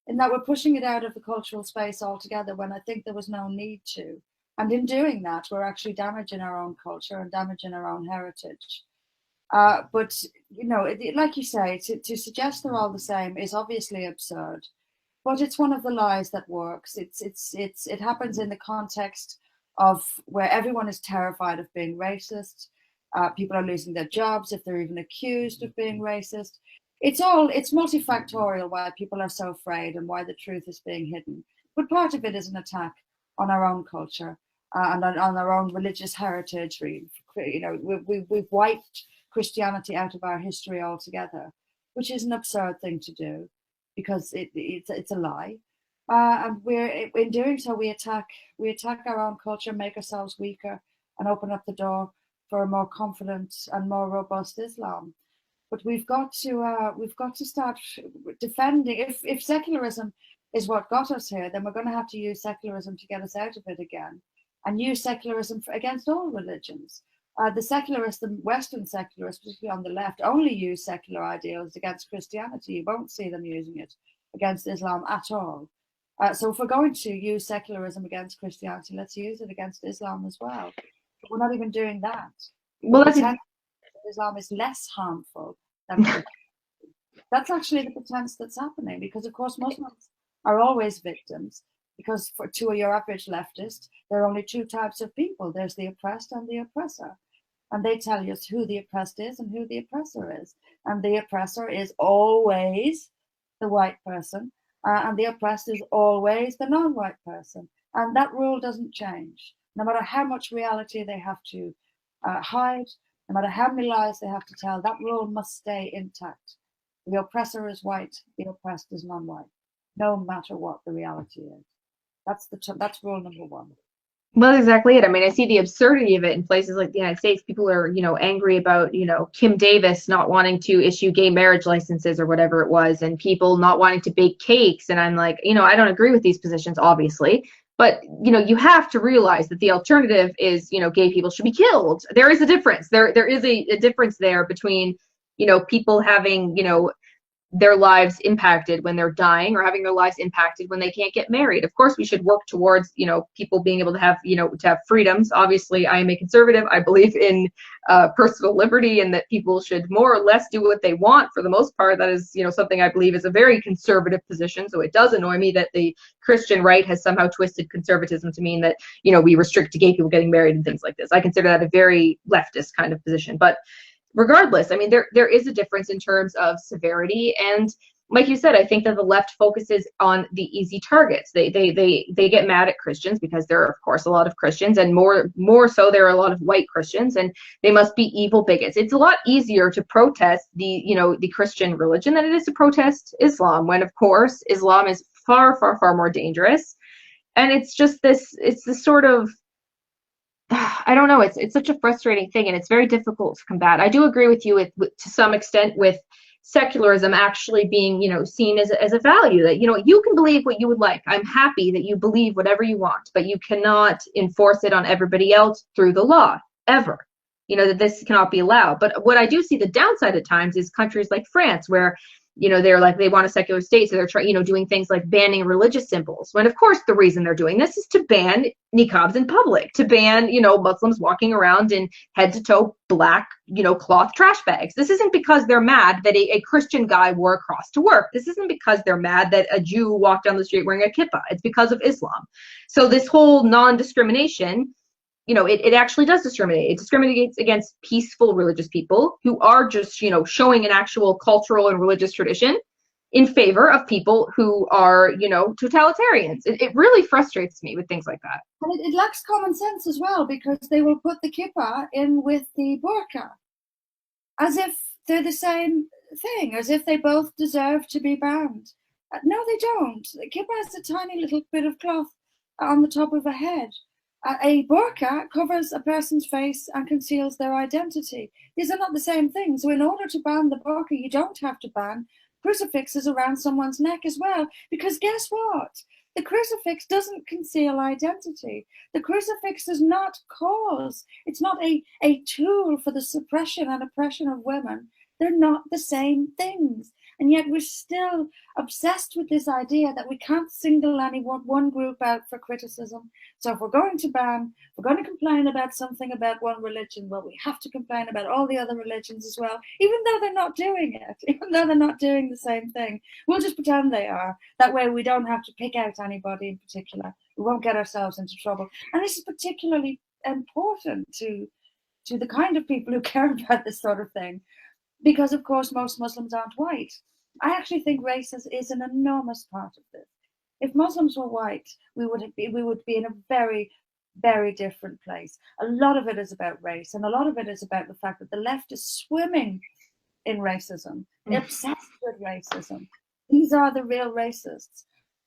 B: in that we're pushing it out of the cultural space altogether when I think there was no need to. And in doing that, we're actually damaging our own culture and damaging our own heritage. But, you know, like you say, to suggest they're all the same is obviously absurd. But it's one of the lies that works. It happens in the context of where everyone is terrified of being racist. People are losing their jobs if they're even accused of being racist. It's multifactorial why people are so afraid and why the truth is being hidden. But part of it is an attack on our own culture and on our own religious heritage. We've wiped Christianity out of our history altogether, which is an absurd thing to do, because it's a lie, and in doing so we attack our own culture, make ourselves weaker, and open up the door for a more confident and more robust Islam. But we've got to start defending. If secularism is what got us here, then we're going to have to use secularism to get us out of it again, and use secularism against all religions. The Western secularists, particularly on the left, only use secular ideals against Christianity. You won't see them using it against Islam at all. So if we're going to use secularism against Christianity, let's use it against Islam as well. But we're not even doing that.
A: Well,
B: Islam is less harmful than Christianity. That's actually the pretense that's happening, because of course Muslims are always victims, because to your average leftist, there are only two types of people. There's the oppressed and the oppressor. And they tell you who the oppressed is and who the oppressor is. And the oppressor is always the white person, and the oppressed is always the non-white person. And that rule doesn't change. No matter how much reality they have to hide, no matter how many lies they have to tell, that rule must stay intact. The oppressor is white, the oppressed is non-white, no matter what the reality is. That's rule number one.
A: Well, exactly it. I mean, I see the absurdity of it in places like the United States. People are, angry about, Kim Davis not wanting to issue gay marriage licenses or whatever it was, and people not wanting to bake cakes. And I'm like, I don't agree with these positions, obviously. But, you have to realize that the alternative is, gay people should be killed. There is a difference. There is a difference there between, people having, their lives impacted when they're dying, or having their lives impacted when they can't get married. Of course, we should work towards, people being able to have, to have freedoms. Obviously, I am a conservative. I believe in personal liberty, and that people should more or less do what they want for the most part. That is, something I believe is a very conservative position. So it does annoy me that the Christian right has somehow twisted conservatism to mean that, we restrict gay people getting married and things like this. I consider that a very leftist kind of position. But regardless, I mean, there is a difference in terms of severity, and like you said, I think that the left focuses on the easy targets. They get mad at Christians because there are, of course, a lot of Christians, and more so there are a lot of white Christians, and they must be evil bigots. It's a lot easier to protest the Christian religion than it is to protest Islam, when of course Islam is far, far, far more dangerous. And it's this sort of, I don't know. It's such a frustrating thing, and it's very difficult to combat. I do agree with you to some extent with secularism actually being, seen as a value, that, you can believe what you would like. I'm happy that you believe whatever you want, but you cannot enforce it on everybody else through the law, ever. That this cannot be allowed. But what I do see the downside at times is countries like France, where they're like, they want a secular state, so they're trying, doing things like banning religious symbols, when of course the reason they're doing this is to ban niqabs in public, to ban, Muslims walking around in head to toe black, cloth trash bags. This isn't because they're mad that a Christian guy wore a cross to work. This isn't because they're mad that a Jew walked down the street wearing a kippah. It's because of Islam. So this whole non-discrimination, it actually does discriminate. It discriminates against peaceful religious people who are just, showing an actual cultural and religious tradition in favor of people who are, totalitarians. It really frustrates me with things like that.
B: And it lacks common sense as well, because they will put the kippah in with the burqa, as if they're the same thing, as if they both deserve to be banned. No, they don't. The kippah is a tiny little bit of cloth on the top of a head. A burqa covers a person's face and conceals their identity. These are not the same thing. So in order to ban the burqa, you don't have to ban crucifixes around someone's neck as well. Because guess what? The crucifix doesn't conceal identity. The crucifix does not cause, it's not a tool for the suppression and oppression of women. They're not the same things. And yet we're still obsessed with this idea that we can't single one group out for criticism. So if we're going to ban, we're going to complain about something about one religion, well, we have to complain about all the other religions as well, even though they're not doing it, even though they're not doing the same thing. We'll just pretend they are. That way we don't have to pick out anybody in particular. We won't get ourselves into trouble. And this is particularly important to the kind of people who care about this sort of thing, because of course most Muslims aren't white. I actually think race is an enormous part of this. If Muslims were white, we would be in a very, very different place. A lot of it is about race, and a lot of it is about the fact that the left is swimming in racism, obsessed with racism. These are the real racists.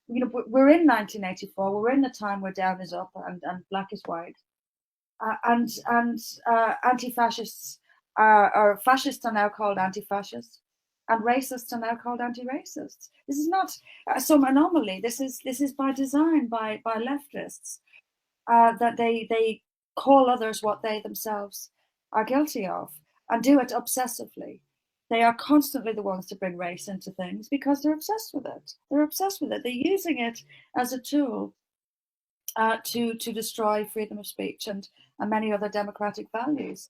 B: You know, we're in 1984. We're in the time where down is up and black is white, and anti-fascists or fascists are now called anti-fascists, and racists are now called anti-racists. This is not some anomaly. This is by design by leftists, that they call others what they themselves are guilty of, and do it obsessively. They are constantly the ones to bring race into things because they're obsessed with it. They're obsessed with it. They're using it as a tool to destroy freedom of speech and many other democratic values.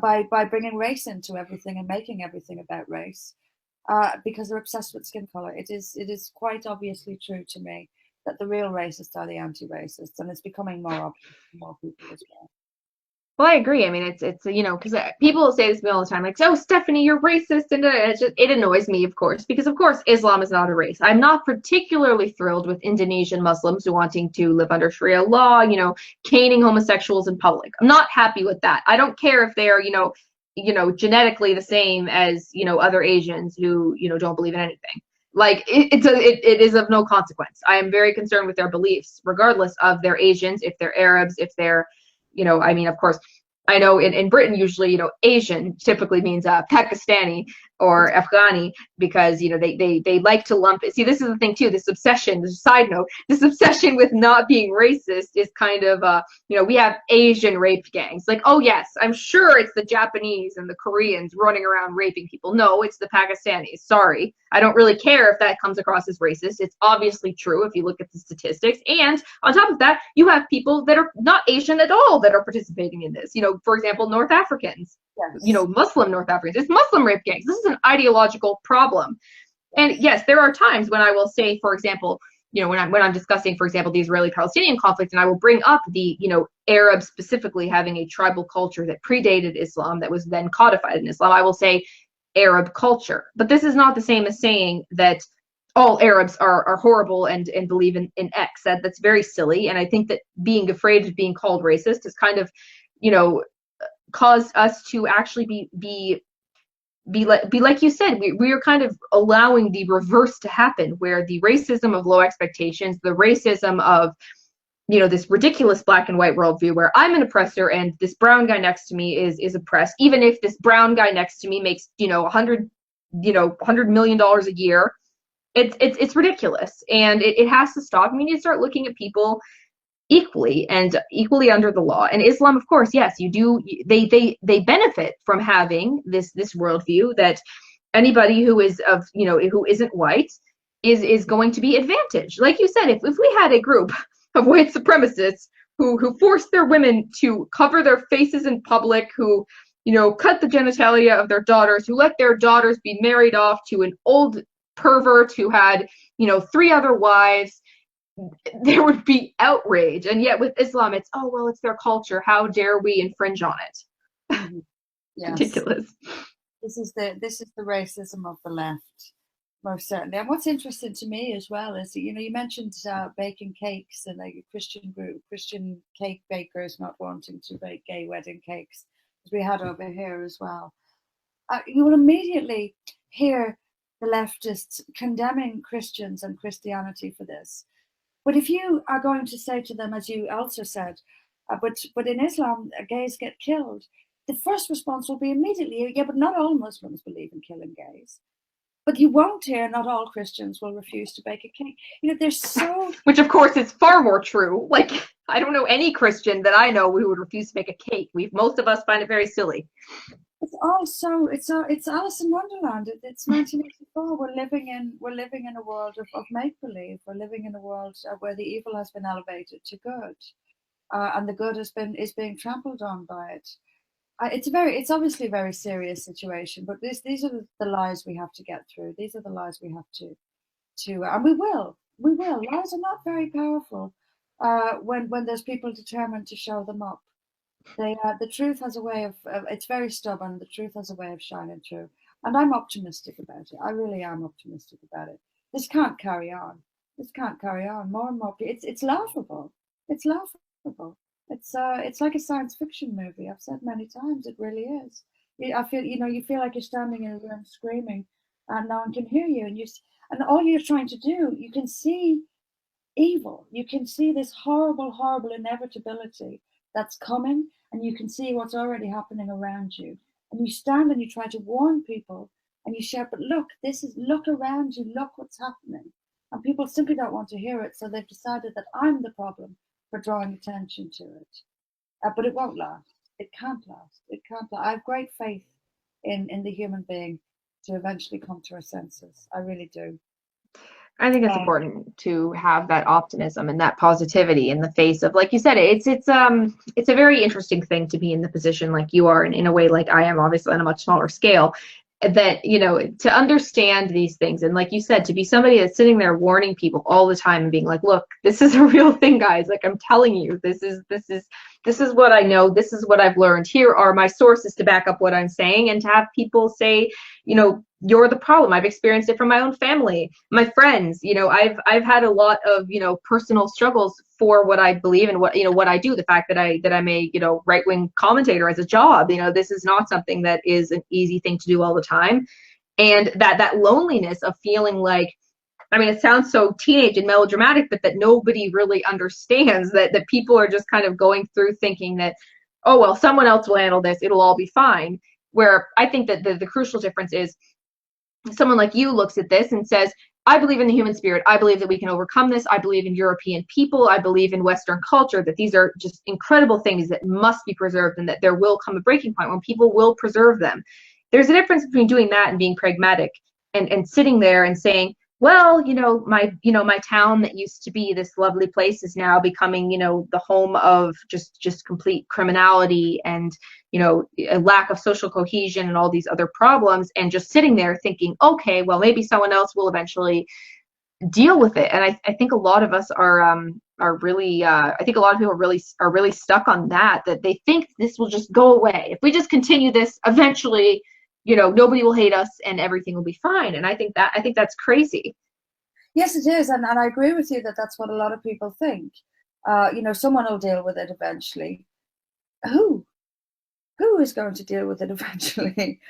B: By bringing race into everything and making everything about race, because they're obsessed with skin color. It is quite obviously true to me that the real racists are the anti-racists, and it's becoming more obvious to more people as well.
A: Well, I agree. I mean, it's you know, because people say this to me all the time, like, "Oh, Stephanie, you're racist," and it annoys me, of course, because of course Islam is not a race. I'm not particularly thrilled with Indonesian Muslims who wanting to live under Sharia law, you know, caning homosexuals in public. I'm not happy with that. I don't care if they're, you know, genetically the same as, you know, other Asians who, you know, don't believe in anything. Like it is of no consequence. I am very concerned with their beliefs, regardless of they're Asians, if they're Arabs, if they're, you know, I mean, of course, I know in Britain, usually, you know, Asian typically means Pakistani or Afghani, because, you know, they like to lump it. See, this is the thing too, this obsession, this side note, this obsession with not being racist is kind of, you know, we have Asian rape gangs. Like, oh yes, I'm sure it's the Japanese and the Koreans running around raping people. No, it's the Pakistanis. Sorry. I don't really care if that comes across as racist. It's obviously true if you look at the statistics. And on top of that, you have people that are not Asian at all that are participating in this. You know, for example, North Africans, yes. You know, Muslim North Africans. It's Muslim rape gangs. This is an ideological problem. And yes, there are times when I will say, for example, you know, when I'm discussing, for example, the Israeli-Palestinian conflict, and I will bring up the, you know, Arabs specifically having a tribal culture that predated Islam that was then codified in Islam, I will say Arab culture. But this is not the same as saying that all Arabs are horrible and believe in X. That's very silly. And I think that being afraid of being called racist has kind of, you know, caused us to actually be like you said, we are kind of allowing the reverse to happen, where the racism of low expectations, the racism of, you know, this ridiculous black and white worldview where I'm an oppressor and this brown guy next to me is oppressed, even if this brown guy next to me makes, you know, $100 million a year. It's ridiculous, and it has to stop. We need to start looking at people equally and equally under the law. And Islam, of course, yes, you do. They benefit from having this worldview that anybody who is of, you know, who isn't white is going to be advantaged. Like you said, if we had a group of white supremacists who forced their women to cover their faces in public, who, you know, cut the genitalia of their daughters, who let their daughters be married off to an old pervert who had, you know, 3 other wives, there would be outrage. And yet with Islam, it's, oh, well, it's their culture. How dare we infringe on it? Yes. Ridiculous.
B: This is the racism of the left, most certainly. And what's interesting to me as well is, you know, you mentioned baking cakes and a Christian group, Christian cake bakers not wanting to bake gay wedding cakes, as we had over here as well. You will immediately hear the leftists condemning Christians and Christianity for this. But if you are going to say to them, as you also said, but in Islam, gays get killed, the first response will be immediately, yeah, but not all Muslims believe in killing gays. But you won't hear not all Christians will refuse to bake a cake. You know, there's so...
A: Which, of course, is far more true. Like, I don't know any Christian that I know who would refuse to make a cake. Most of us find it very silly.
B: It's also it's Alice in Wonderland. It's 1984. We're living in a world of make believe. We're living in a world where the evil has been elevated to good, and the good is being trampled on by it. It's obviously a very serious situation. But these are the lies we have to get through. These are the lies we have to and we will. Lies are not very powerful when there's people determined to show them up. The truth has a way of, it's very stubborn. The truth has a way of shining through. And I'm optimistic about it. I really am optimistic about it. This can't carry on. This can't carry on. More and more, it's laughable. It's laughable. It's like a science fiction movie. I've said many times, it really is. I feel, you feel like you're standing in a room screaming and no one can hear you. And all you're trying to do, you can see evil. You can see this horrible, horrible inevitability that's coming, and you can see what's already happening around you. And you stand and you try to warn people and you shout, but look around you, look what's happening. And people simply don't want to hear it, so they've decided that I'm the problem for drawing attention to it. But it won't last. It can't last. It can't last. I have great faith in the human being to eventually come to our senses. I really do.
A: I think it's important to have that optimism and that positivity in the face of, like you said, it's a very interesting thing to be in the position like you are, and in a way like I am, obviously on a much smaller scale, that, to understand these things. And like you said, to be somebody that's sitting there warning people all the time and being like, look, this is a real thing, guys. Like, I'm telling you, this is what I know. This is what I've learned. Here are my sources to back up what I'm saying. And to have people say, you're the problem. I've experienced it from my own family, my friends. I've had a lot of, personal struggles for what I believe and what I do. The fact that I'm a, right-wing commentator as a job, this is not something that is an easy thing to do all the time. And that loneliness of feeling like, I mean, it sounds so teenage and melodramatic, but that nobody really understands, that people are just kind of going through thinking that, oh, well, someone else will handle this. It'll all be fine. Where I think that the crucial difference is, someone like you looks at this and says, I believe in the human spirit. I believe that we can overcome this. I believe in European people. I believe in Western culture, that these are just incredible things that must be preserved, and that there will come a breaking point when people will preserve them. There's a difference between doing that and being pragmatic and sitting there and saying, well, my town that used to be this lovely place is now becoming, the home of just complete criminality and, a lack of social cohesion and all these other problems, and just sitting there thinking, okay, well, maybe someone else will eventually deal with it. And I think a lot of us are really, I think a lot of people are really stuck on that they think this will just go away. If we just continue this, eventually, nobody will hate us and everything will be fine. And I think that's crazy.
B: Yes, it is. And I agree with you that that's what a lot of people think. Someone will deal with it eventually. Who is going to deal with it eventually?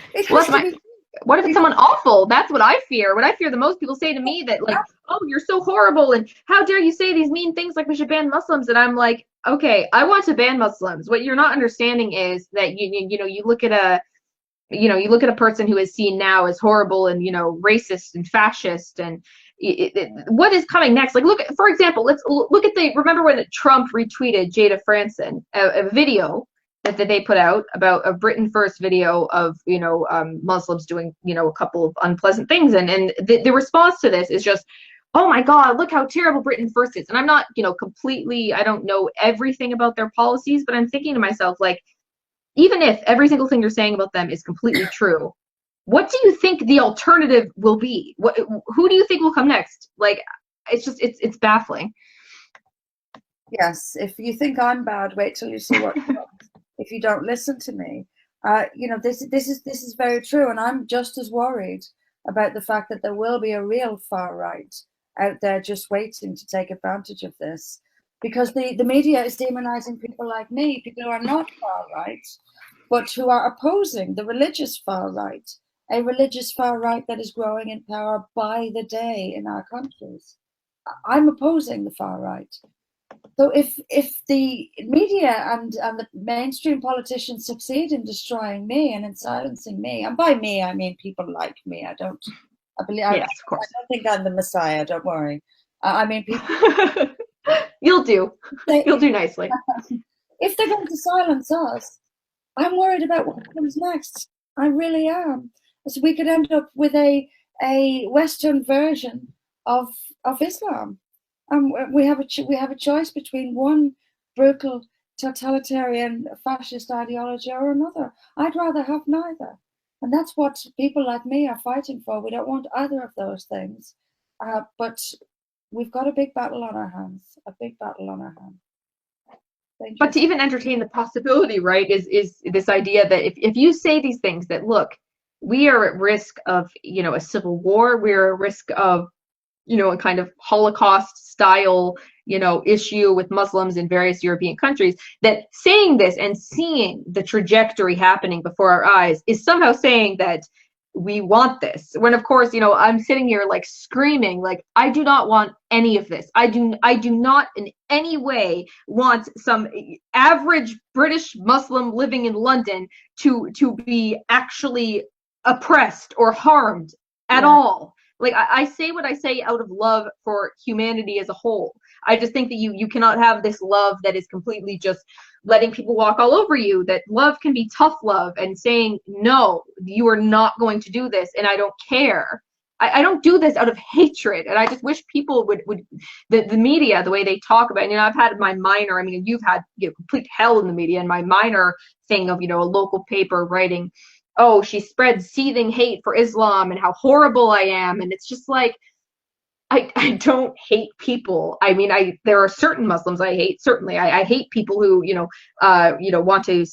A: What if it's someone awful? That's what I fear. What I fear the most, people say to me that, like, oh, you're so horrible, and how dare you say these mean things, like we should ban Muslims. And I'm like, okay, I want to ban Muslims. What you're not understanding is that you look at a person who is seen now as horrible and, racist and fascist, and what is coming next? Like, for example, let's look at remember when Trump retweeted Jada Franson, a video that they put out about a Britain First video of, Muslims doing, a couple of unpleasant things. And the response to this is just, oh my God, look how terrible Britain First is. And I'm not, completely, I don't know everything about their policies, but I'm thinking to myself, like, even if every single thing you're saying about them is completely true, what do you think the alternative will be? Who do you think will come next? Like, it's baffling.
B: Yes, if you think I'm bad, wait till you see what comes. If you don't listen to me, this is very true, and I'm just as worried about the fact that there will be a real far right out there just waiting to take advantage of this, because the media is demonizing people like me, people who are not far right, but who are opposing the religious far right, a religious far right that is growing in power by the day in our countries. I'm opposing the far right. So if the media and the mainstream politicians succeed in destroying me and in silencing me, and by me I mean people like me, I don't I believe.
A: Yes, of course.
B: I don't think I'm the Messiah. Don't worry. I mean, people.
A: You'll do. You'll do nicely.
B: If they're going to silence us, I'm worried about what comes next. I really am. So we could end up with a Western version of Islam. We have a choice between one brutal totalitarian fascist ideology or another. I'd rather have neither. And that's what people like me are fighting for. We don't want either of those things. But we've got a big battle on our hands. A big battle on our hands.
A: But to even entertain the possibility, right, is this idea that if you say these things, that look, we are at risk of, a civil war, we're at risk of, a kind of Holocaust style, issue with Muslims in various European countries, that saying this and seeing the trajectory happening before our eyes is somehow saying that we want this, when of course, I'm sitting here like screaming, like, I do not want any of this. I do not in any way want some average British Muslim living in London to be actually oppressed or harmed at all. Like, I say what I say out of love for humanity as a whole. I just think that you cannot have this love that is completely just letting people walk all over you, that love can be tough love and saying, no, you are not going to do this, and I don't care. I don't do this out of hatred, and I just wish people would the media, the way they talk about it, I've had my minor, you've had complete hell in the media, and my minor thing of, a local paper writing, oh, she spreads seething hate for Islam and how horrible I am, and it's just like, I don't hate people. There are certain Muslims I hate. Certainly, I hate people who want to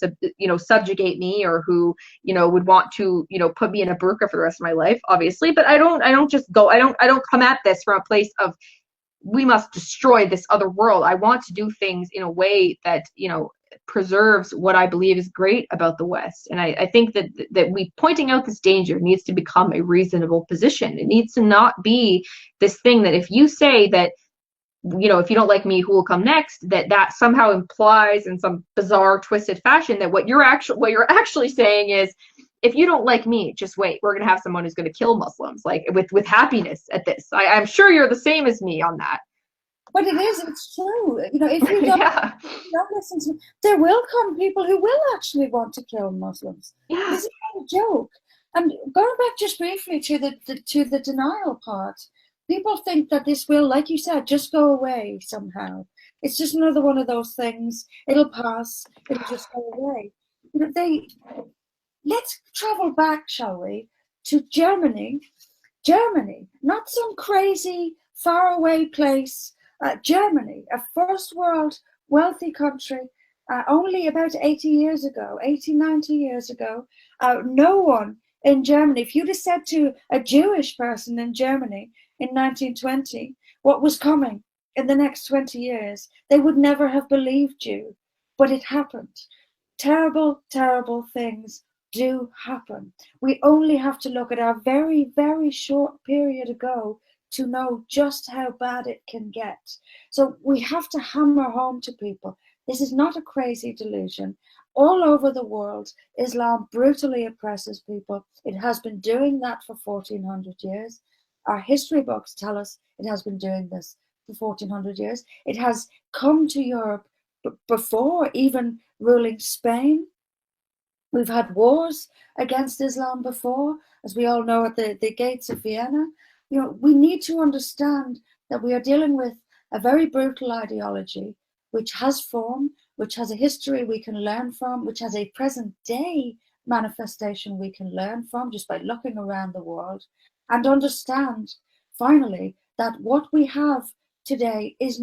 A: subjugate me, or who would want to put me in a burqa for the rest of my life. Obviously, but I don't just go. I don't come at this from a place of we must destroy this other world. I want to do things in a way that preserves what I believe is great about the West. And I think that we pointing out this danger needs to become a reasonable position. It needs to not be this thing that if you say that, if you don't like me, who will come next, that somehow implies in some bizarre twisted fashion that what you're actually saying is, if you don't like me, just wait. We're going to have someone who's going to kill Muslims, like with happiness at this. I'm sure you're the same as me on that.
B: But it's true. If you don't, don't listen to, there will come people who will actually want to kill Muslims.
A: Yeah.
B: This is not a joke. And going back just briefly to the denial part, people think that this will, like you said, just go away somehow. It's just another one of those things. It'll pass. It'll just go away. Let's travel back, shall we, to Germany. Germany, not some crazy faraway place. Germany, a first world wealthy country, only about 90 years ago, no one in Germany, if you'd have said to a Jewish person in Germany in 1920 what was coming in the next 20 years, they would never have believed you. But it happened. Terrible, terrible things do happen. We only have to look at our very, very short period ago to know just how bad it can get. So we have to hammer home to people, this is not a crazy delusion. All over the world, Islam brutally oppresses people. It has been doing that for 1400 years. Our history books tell us it has been doing this for 1400 years. It has come to Europe before even ruling Spain. We've had wars against Islam before, as we all know, at the gates of Vienna. We need to understand that we are dealing with a very brutal ideology, which has form, which has a history we can learn from, which has a present day manifestation we can learn from just by looking around the world, and understand, finally, that what we have today is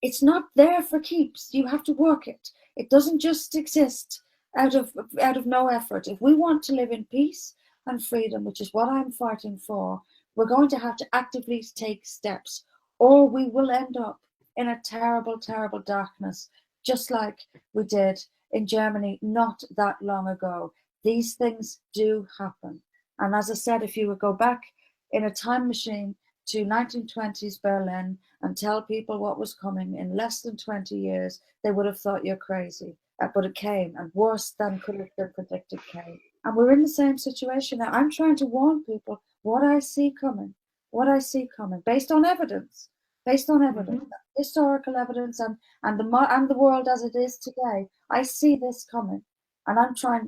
B: it's not there for keeps. You have to work it. It doesn't just exist out of no effort. If we want to live in peace and freedom, which is what I'm fighting for, we're going to have to actively take steps, or we will end up in a terrible, terrible darkness, just like we did in Germany not that long ago. These things do happen. And as I said, if you would go back in a time machine to 1920s Berlin and tell people what was coming in less than 20 years, they would have thought you're crazy. But it came, and worse than could have been predicted came. And we're in the same situation now. I'm trying to warn people what I see coming, based on evidence, historical evidence, and the world as it is today. I see this coming, and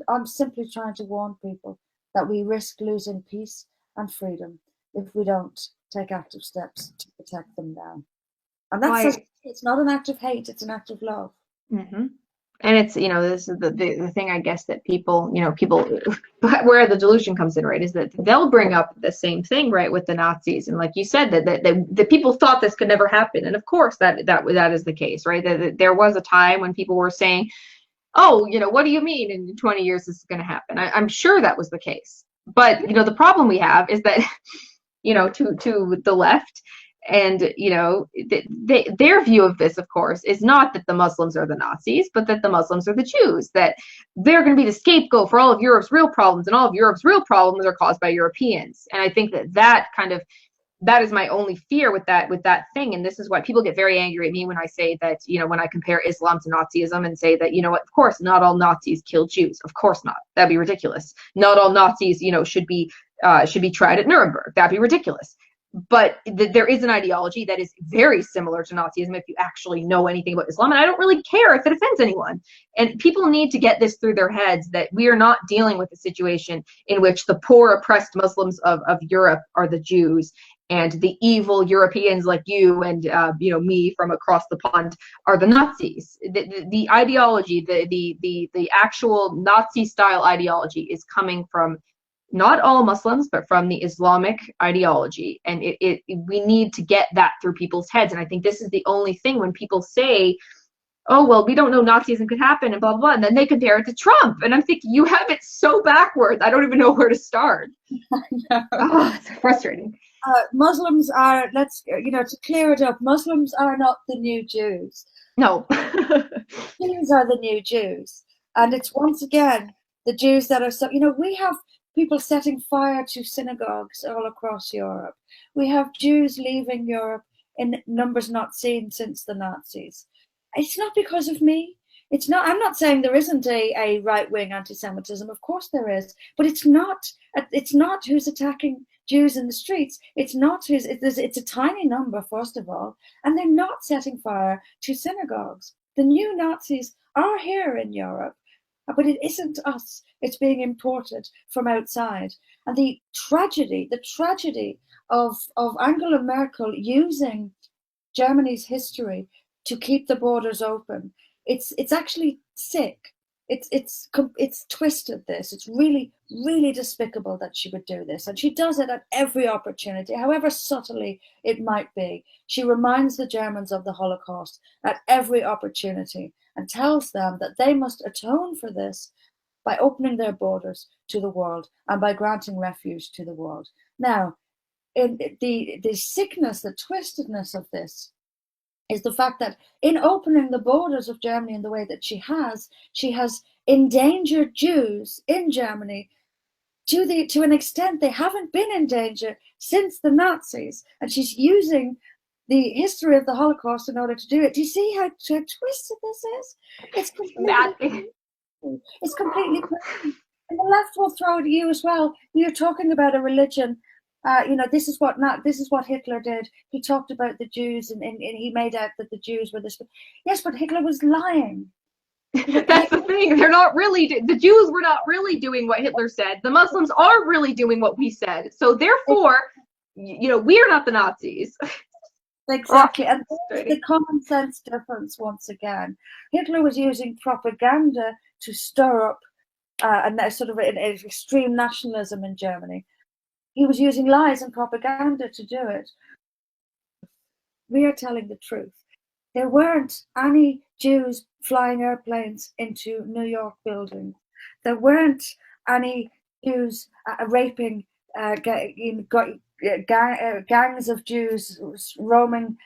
B: I'm simply trying to warn people that we risk losing peace and freedom if we don't take active steps to protect them now. And that's it's not an act of hate, it's an act of love.
A: Mm-hmm. And it's, this is the thing, I guess, that people, where the delusion comes in, right, is that they'll bring up the same thing, right, with the Nazis. And like you said, that people thought this could never happen. And of course, that is the case, right? That there was a time when people were saying, oh, what do you mean in 20 years this is going to happen? I'm sure that was the case. But, the problem we have is that, to the left, and their view of this, of course, is not that the Muslims are the Nazis, but that the Muslims are the Jews, that they're going to be the scapegoat for all of Europe's real problems, and all of Europe's real problems are caused by Europeans. And I think that is my only fear with that thing. And this is why people get very angry at me when I say that, when I compare Islam to Nazism and say that, of course, not all Nazis kill Jews. Of course not. That'd be ridiculous. Not all Nazis, should be tried at Nuremberg. That'd be ridiculous. But there is an ideology that is very similar to Nazism if you actually know anything about Islam. And I don't really care if it offends anyone. And people need to get this through their heads, that we are not dealing with a situation in which the poor, oppressed Muslims of Europe are the Jews, and the evil Europeans like you and me from across the pond are the Nazis. The ideology, the actual Nazi-style ideology is coming from not all Muslims, but from the Islamic ideology. And we need to get that through people's heads. And I think this is the only thing when people say, oh, well, we don't know Nazism could happen and blah, blah, blah. And then they compare it to Trump. And I'm thinking, you have it so backwards. I don't even know where to start. Oh, it's frustrating.
B: Muslims are, to clear it up, Muslims are not the new Jews.
A: No.
B: Jews are the new Jews. And it's once again, the Jews that are, we have people setting fire to synagogues all across Europe. We have Jews leaving Europe in numbers not seen since the Nazis. It's not because of me. I'm not saying there isn't a right-wing anti-Semitism. Of course there is. But it's not who's attacking Jews in the streets. It's a tiny number, first of all. And they're not setting fire to synagogues. The new Nazis are here in Europe. But it isn't us. It's being imported from outside. And the tragedy of Angela Merkel using Germany's history to keep the borders open, it's actually sick. It's twisted this. It's really, really despicable that she would do this. And she does it at every opportunity, however subtly it might be. She reminds the Germans of the Holocaust at every opportunity and tells them that they must atone for this by opening their borders to the world and by granting refuge to the world. Now, in the sickness, the twistedness of this is the fact that in opening the borders of Germany in the way that she has endangered Jews in Germany to an extent they haven't been in danger since the Nazis. And she's using the history of the Holocaust in order to do it. Do you see how twisted this is? It's completely crazy. And the left will throw it at you as well. You're talking about a religion. This is what Hitler did. He talked about the Jews, and he made out that the Jews were this. Yes, but Hitler was lying.
A: That's the thing. They're not really. The Jews were not really doing what Hitler said. The Muslims are really doing what we said. So therefore, we are not the Nazis.
B: Exactly, and the common sense difference once again. Hitler was using propaganda to stir up sort of an extreme nationalism in Germany. He was using lies and propaganda to do it. We are telling the truth. There weren't any Jews flying airplanes into New York buildings. There weren't any Jews raping gangs of Jews roaming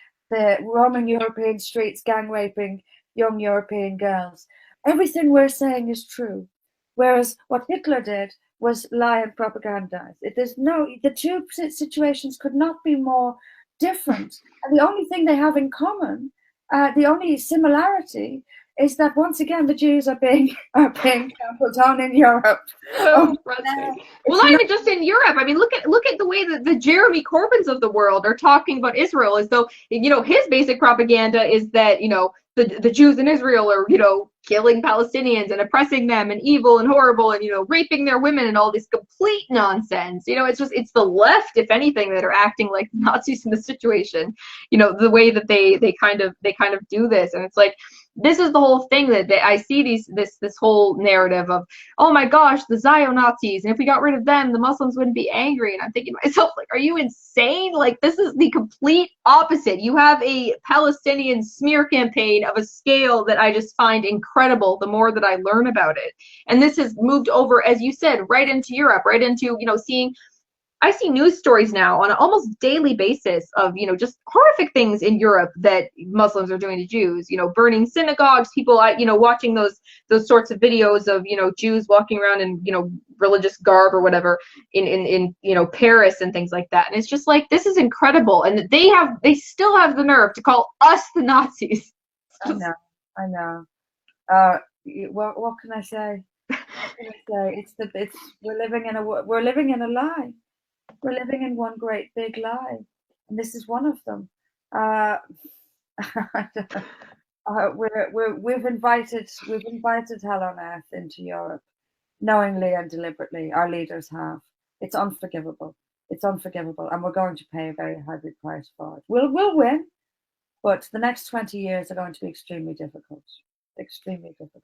B: European streets, gang raping young European girls. Everything we're saying is true, whereas what Hitler did was lie and propagandize. The two situations could not be more different. And the only thing they have in common, the only similarity, is that once again the Jews are being trampled on in Europe.
A: So frustrating. Well, not even just in Europe. I mean, look at the way that the Jeremy Corbyns of the world are talking about Israel, as though, you know, his basic propaganda is that, you know, the Jews in Israel are, you know, killing Palestinians and oppressing them and evil and horrible and, you know, raping their women and all this complete nonsense. You know, it's the left, if anything, that are acting like Nazis in the situation. You know, the way that they kind of do this, and it's like, this is the whole thing that I see this whole narrative of, oh my gosh, the Zio-Nazis, and if we got rid of them, the Muslims wouldn't be angry. And I'm thinking to myself, like, are you insane? Like, this is the complete opposite. You have a Palestinian smear campaign of a scale that I just find incredible the more that I learn about it. And this has moved over, as you said, right into Europe, right into, you know, I see news stories now on an almost daily basis of, you know, just horrific things in Europe that Muslims are doing to Jews, you know, burning synagogues, people, you know, watching those sorts of videos of, you know, Jews walking around in, you know, religious garb or whatever in you know, Paris and things like that. And it's just like, this is incredible. And they still have the nerve to call us the Nazis.
B: I know. What can I say? We're living in a lie. We're living in one great big lie, and this is one of them. We've invited hell on earth into Europe, knowingly and deliberately. Our leaders have. It's unforgivable. And we're going to pay a very heavy price for it. We'll win, but the next 20 years are going to be extremely difficult. Extremely difficult.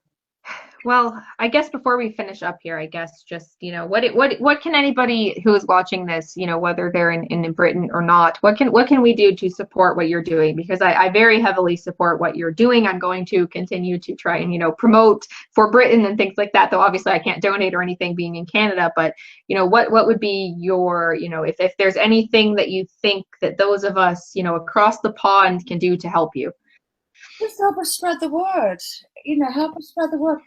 A: Well, I guess before we finish up here, I guess just, you know, what can anybody who is watching this, you know, whether they're in Britain or not, what can we do to support what you're doing? Because I very heavily support what you're doing. I'm going to continue to try and, you know, promote ForBritain and things like that, though obviously I can't donate or anything being in Canada. But, you know, what would be your, you know, if there's anything that you think that those of us, you know, across the pond can do to help you?
B: Just help us spread the word. You know, help us spread the word.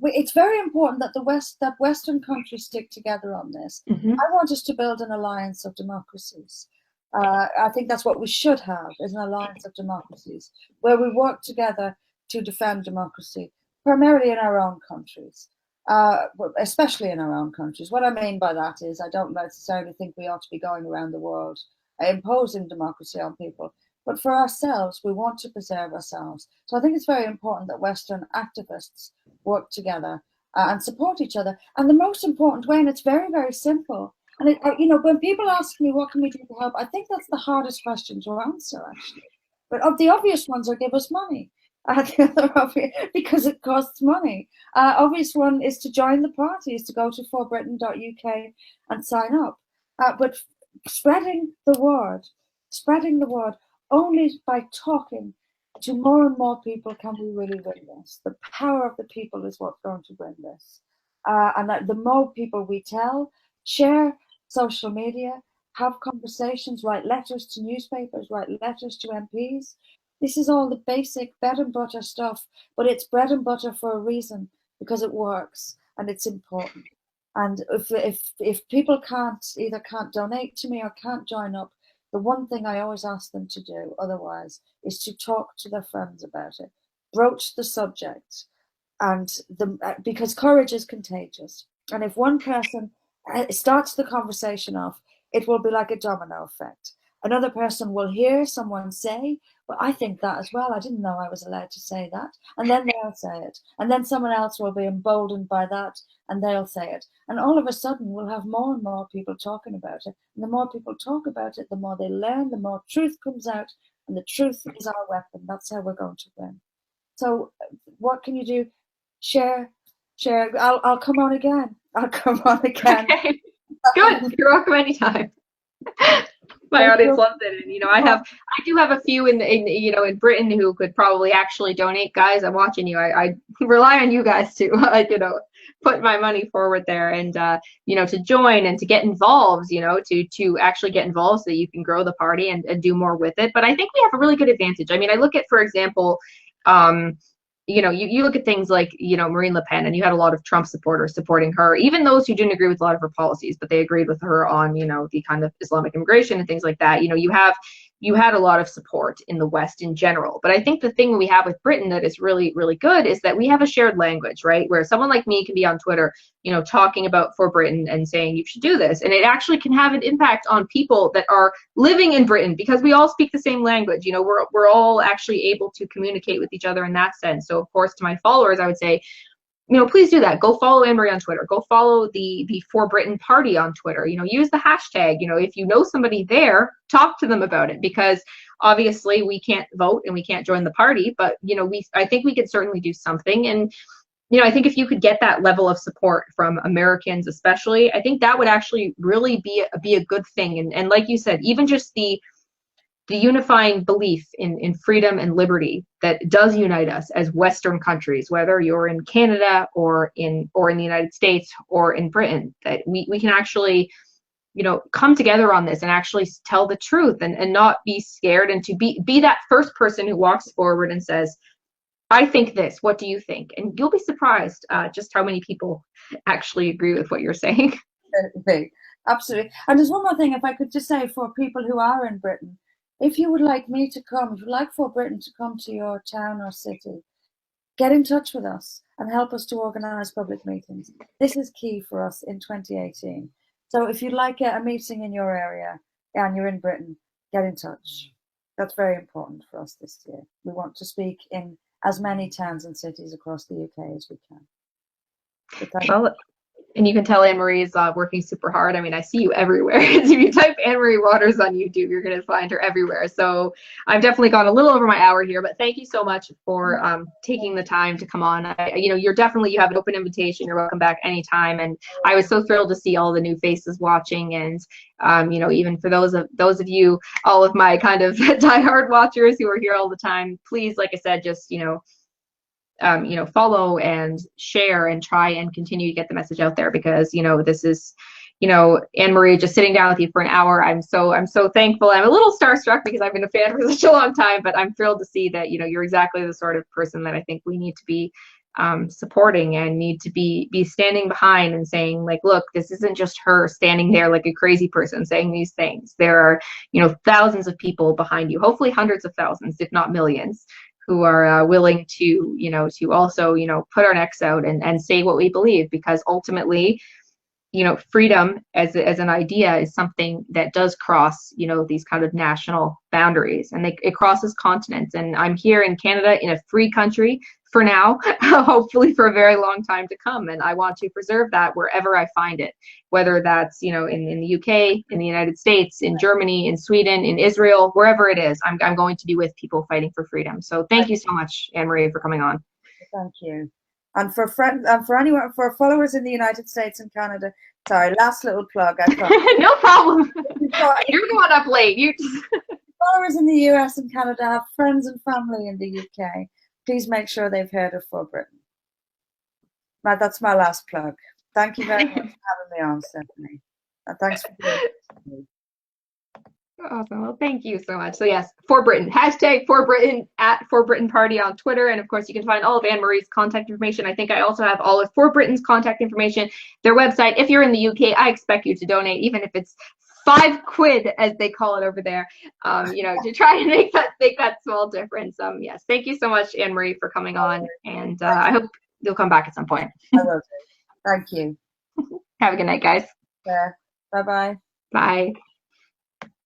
B: It's very important that Western countries stick together on this.
A: Mm-hmm.
B: I want us to build an alliance of democracies. I think that's what we should have, is an alliance of democracies where we work together to defend democracy, primarily in our own countries, especially in our own countries. What I mean by that is I don't necessarily think we ought to be going around the world imposing democracy on people. But for ourselves, we want to preserve ourselves. So I think it's very important that Western activists work together and support each other. And the most important way, and it's very, very simple. And you know, when people ask me what can we do to help, I think that's the hardest question to answer, actually. But of the obvious ones are give us money. The other obvious, because it costs money. Obvious one is to join the party, is to go to ForBritain.uk and sign up. But spreading the word. Only by talking to more and more people can we really win this. The power of the people is what's going to win this. And that the more people we tell, share social media, have conversations, write letters to newspapers, write letters to MPs. This is all the basic bread and butter stuff, but it's bread and butter for a reason, because it works and it's important. And if people can't donate to me or can't join up, the one thing I always ask them to do otherwise is to talk to their friends about it, broach the subject, and because courage is contagious. And if one person starts the conversation off, it will be like a domino effect. Another person will hear someone say, well, I think that as well. I didn't know I was allowed to say that. And then they'll say it. And then someone else will be emboldened by that, and they'll say it. And all of a sudden, we'll have more and more people talking about it. And the more people talk about it, the more they learn, the more truth comes out. And the truth is our weapon. That's how we're going to win. So what can you do? Share. I'll come on again.
A: Okay. Good. You're welcome anytime. My audience loves it, and you know, I do have a few in you know, in Britain who could probably actually donate. Guys, I'm watching you. I rely on you guys to you know, put my money forward there, and you know, to join and to get involved, you know, to actually get involved so that you can grow the party and do more with it. But I think we have a really good advantage. I mean, I look at, for example, you know, you look at things like, you know, Marine Le Pen, and you had a lot of Trump supporters supporting her, even those who didn't agree with a lot of her policies, but they agreed with her on, you know, the kind of Islamic immigration and things like that. You know, you have you had a lot of support in the West in general. But I think the thing we have with Britain that is really, really good is that we have a shared language, right? Where someone like me can be on Twitter, talking about ForBritain and saying you should do this. And it actually can have an impact on people that are living in Britain because we all speak the same language. We're all actually able to communicate with each other in that sense. So of course, to my followers, I would say, please do that. Go follow Anne-Marie on Twitter. Go follow the ForBritain party on Twitter. Use the hashtag. If you know somebody there, talk to them about it, because obviously we can't vote and we can't join the party, but I think we could certainly do something. And I think if you could get that level of support from Americans, especially, I think that would actually really be a good thing. And like you said, even just the unifying belief in freedom and liberty that does unite us as Western countries, whether you're in Canada or in the United States or in Britain, that we can actually, come together on this and actually tell the truth and not be scared, and to be that first person who walks forward and says, I think this, what do you think? And you'll be surprised just how many people actually agree with what you're saying.
B: Absolutely. And there's one more thing, if I could just say, for people who are in Britain, if you would like me to come, if you'd like ForBritain to come to your town or city, get in touch with us and help us to organise public meetings. This is key for us in 2018. So if you'd like a meeting in your area and you're in Britain, get in touch. That's very important for us this year. We want to speak in as many towns and cities across the UK as we can.
A: Well, and you can tell Anne-Marie is working super hard. I mean, I see you everywhere. If you type Anne-Marie Waters on YouTube, you're going to find her everywhere. So I've definitely gone a little over my hour here, but thank you so much for taking the time to come on. You have an open invitation. You're welcome back anytime. And I was so thrilled to see all the new faces watching. And, even for those of you, all of my kind of diehard watchers who are here all the time, please, like I said, just, follow and share and try and continue to get the message out there, because, this is, Anne-Marie just sitting down with you for an hour. I'm so thankful. I'm a little starstruck because I've been a fan for such a long time, but I'm thrilled to see that, you're exactly the sort of person that I think we need to be supporting and need to be standing behind and saying, like, look, this isn't just her standing there like a crazy person saying these things. There are, thousands of people behind you, hopefully hundreds of thousands, if not millions, who are willing to, to also, put our necks out and say what we believe, because ultimately, freedom as an idea is something that does cross, these kind of national boundaries, and it crosses continents. And I'm here in Canada in a free country for now, hopefully for a very long time to come. And I want to preserve that wherever I find it, whether that's, in the UK, in the United States, in Germany, in Sweden, in Israel, wherever it is, I'm going to be with people fighting for freedom. So thank you so much, Anne-Marie, for coming on.
B: Thank you. And for followers in the United States and Canada, sorry, last little plug.
A: No problem. You're the one up late.
B: Followers in the US and Canada have friends and family in the UK. Please make sure they've heard of ForBritain. That's my last plug. Thank you very much for having me on, Stephanie. And thanks for doing it.
A: Awesome. Well, thank you so much. So yes, ForBritain, hashtag ForBritain, at ForBritain Party on Twitter. And of course, you can find all of Anne-Marie's contact information. I think I also have all of ForBritain's contact information, their website. If you're in the UK, I expect you to donate, even if it's £5, as they call it over there, to try and make that small difference. Yes, thank you so much, Anne-Marie, for coming on. And I hope you'll come back at some point.
B: I will do. Thank you.
A: Have a good night, guys.
B: Yeah. Bye-bye.
A: Bye.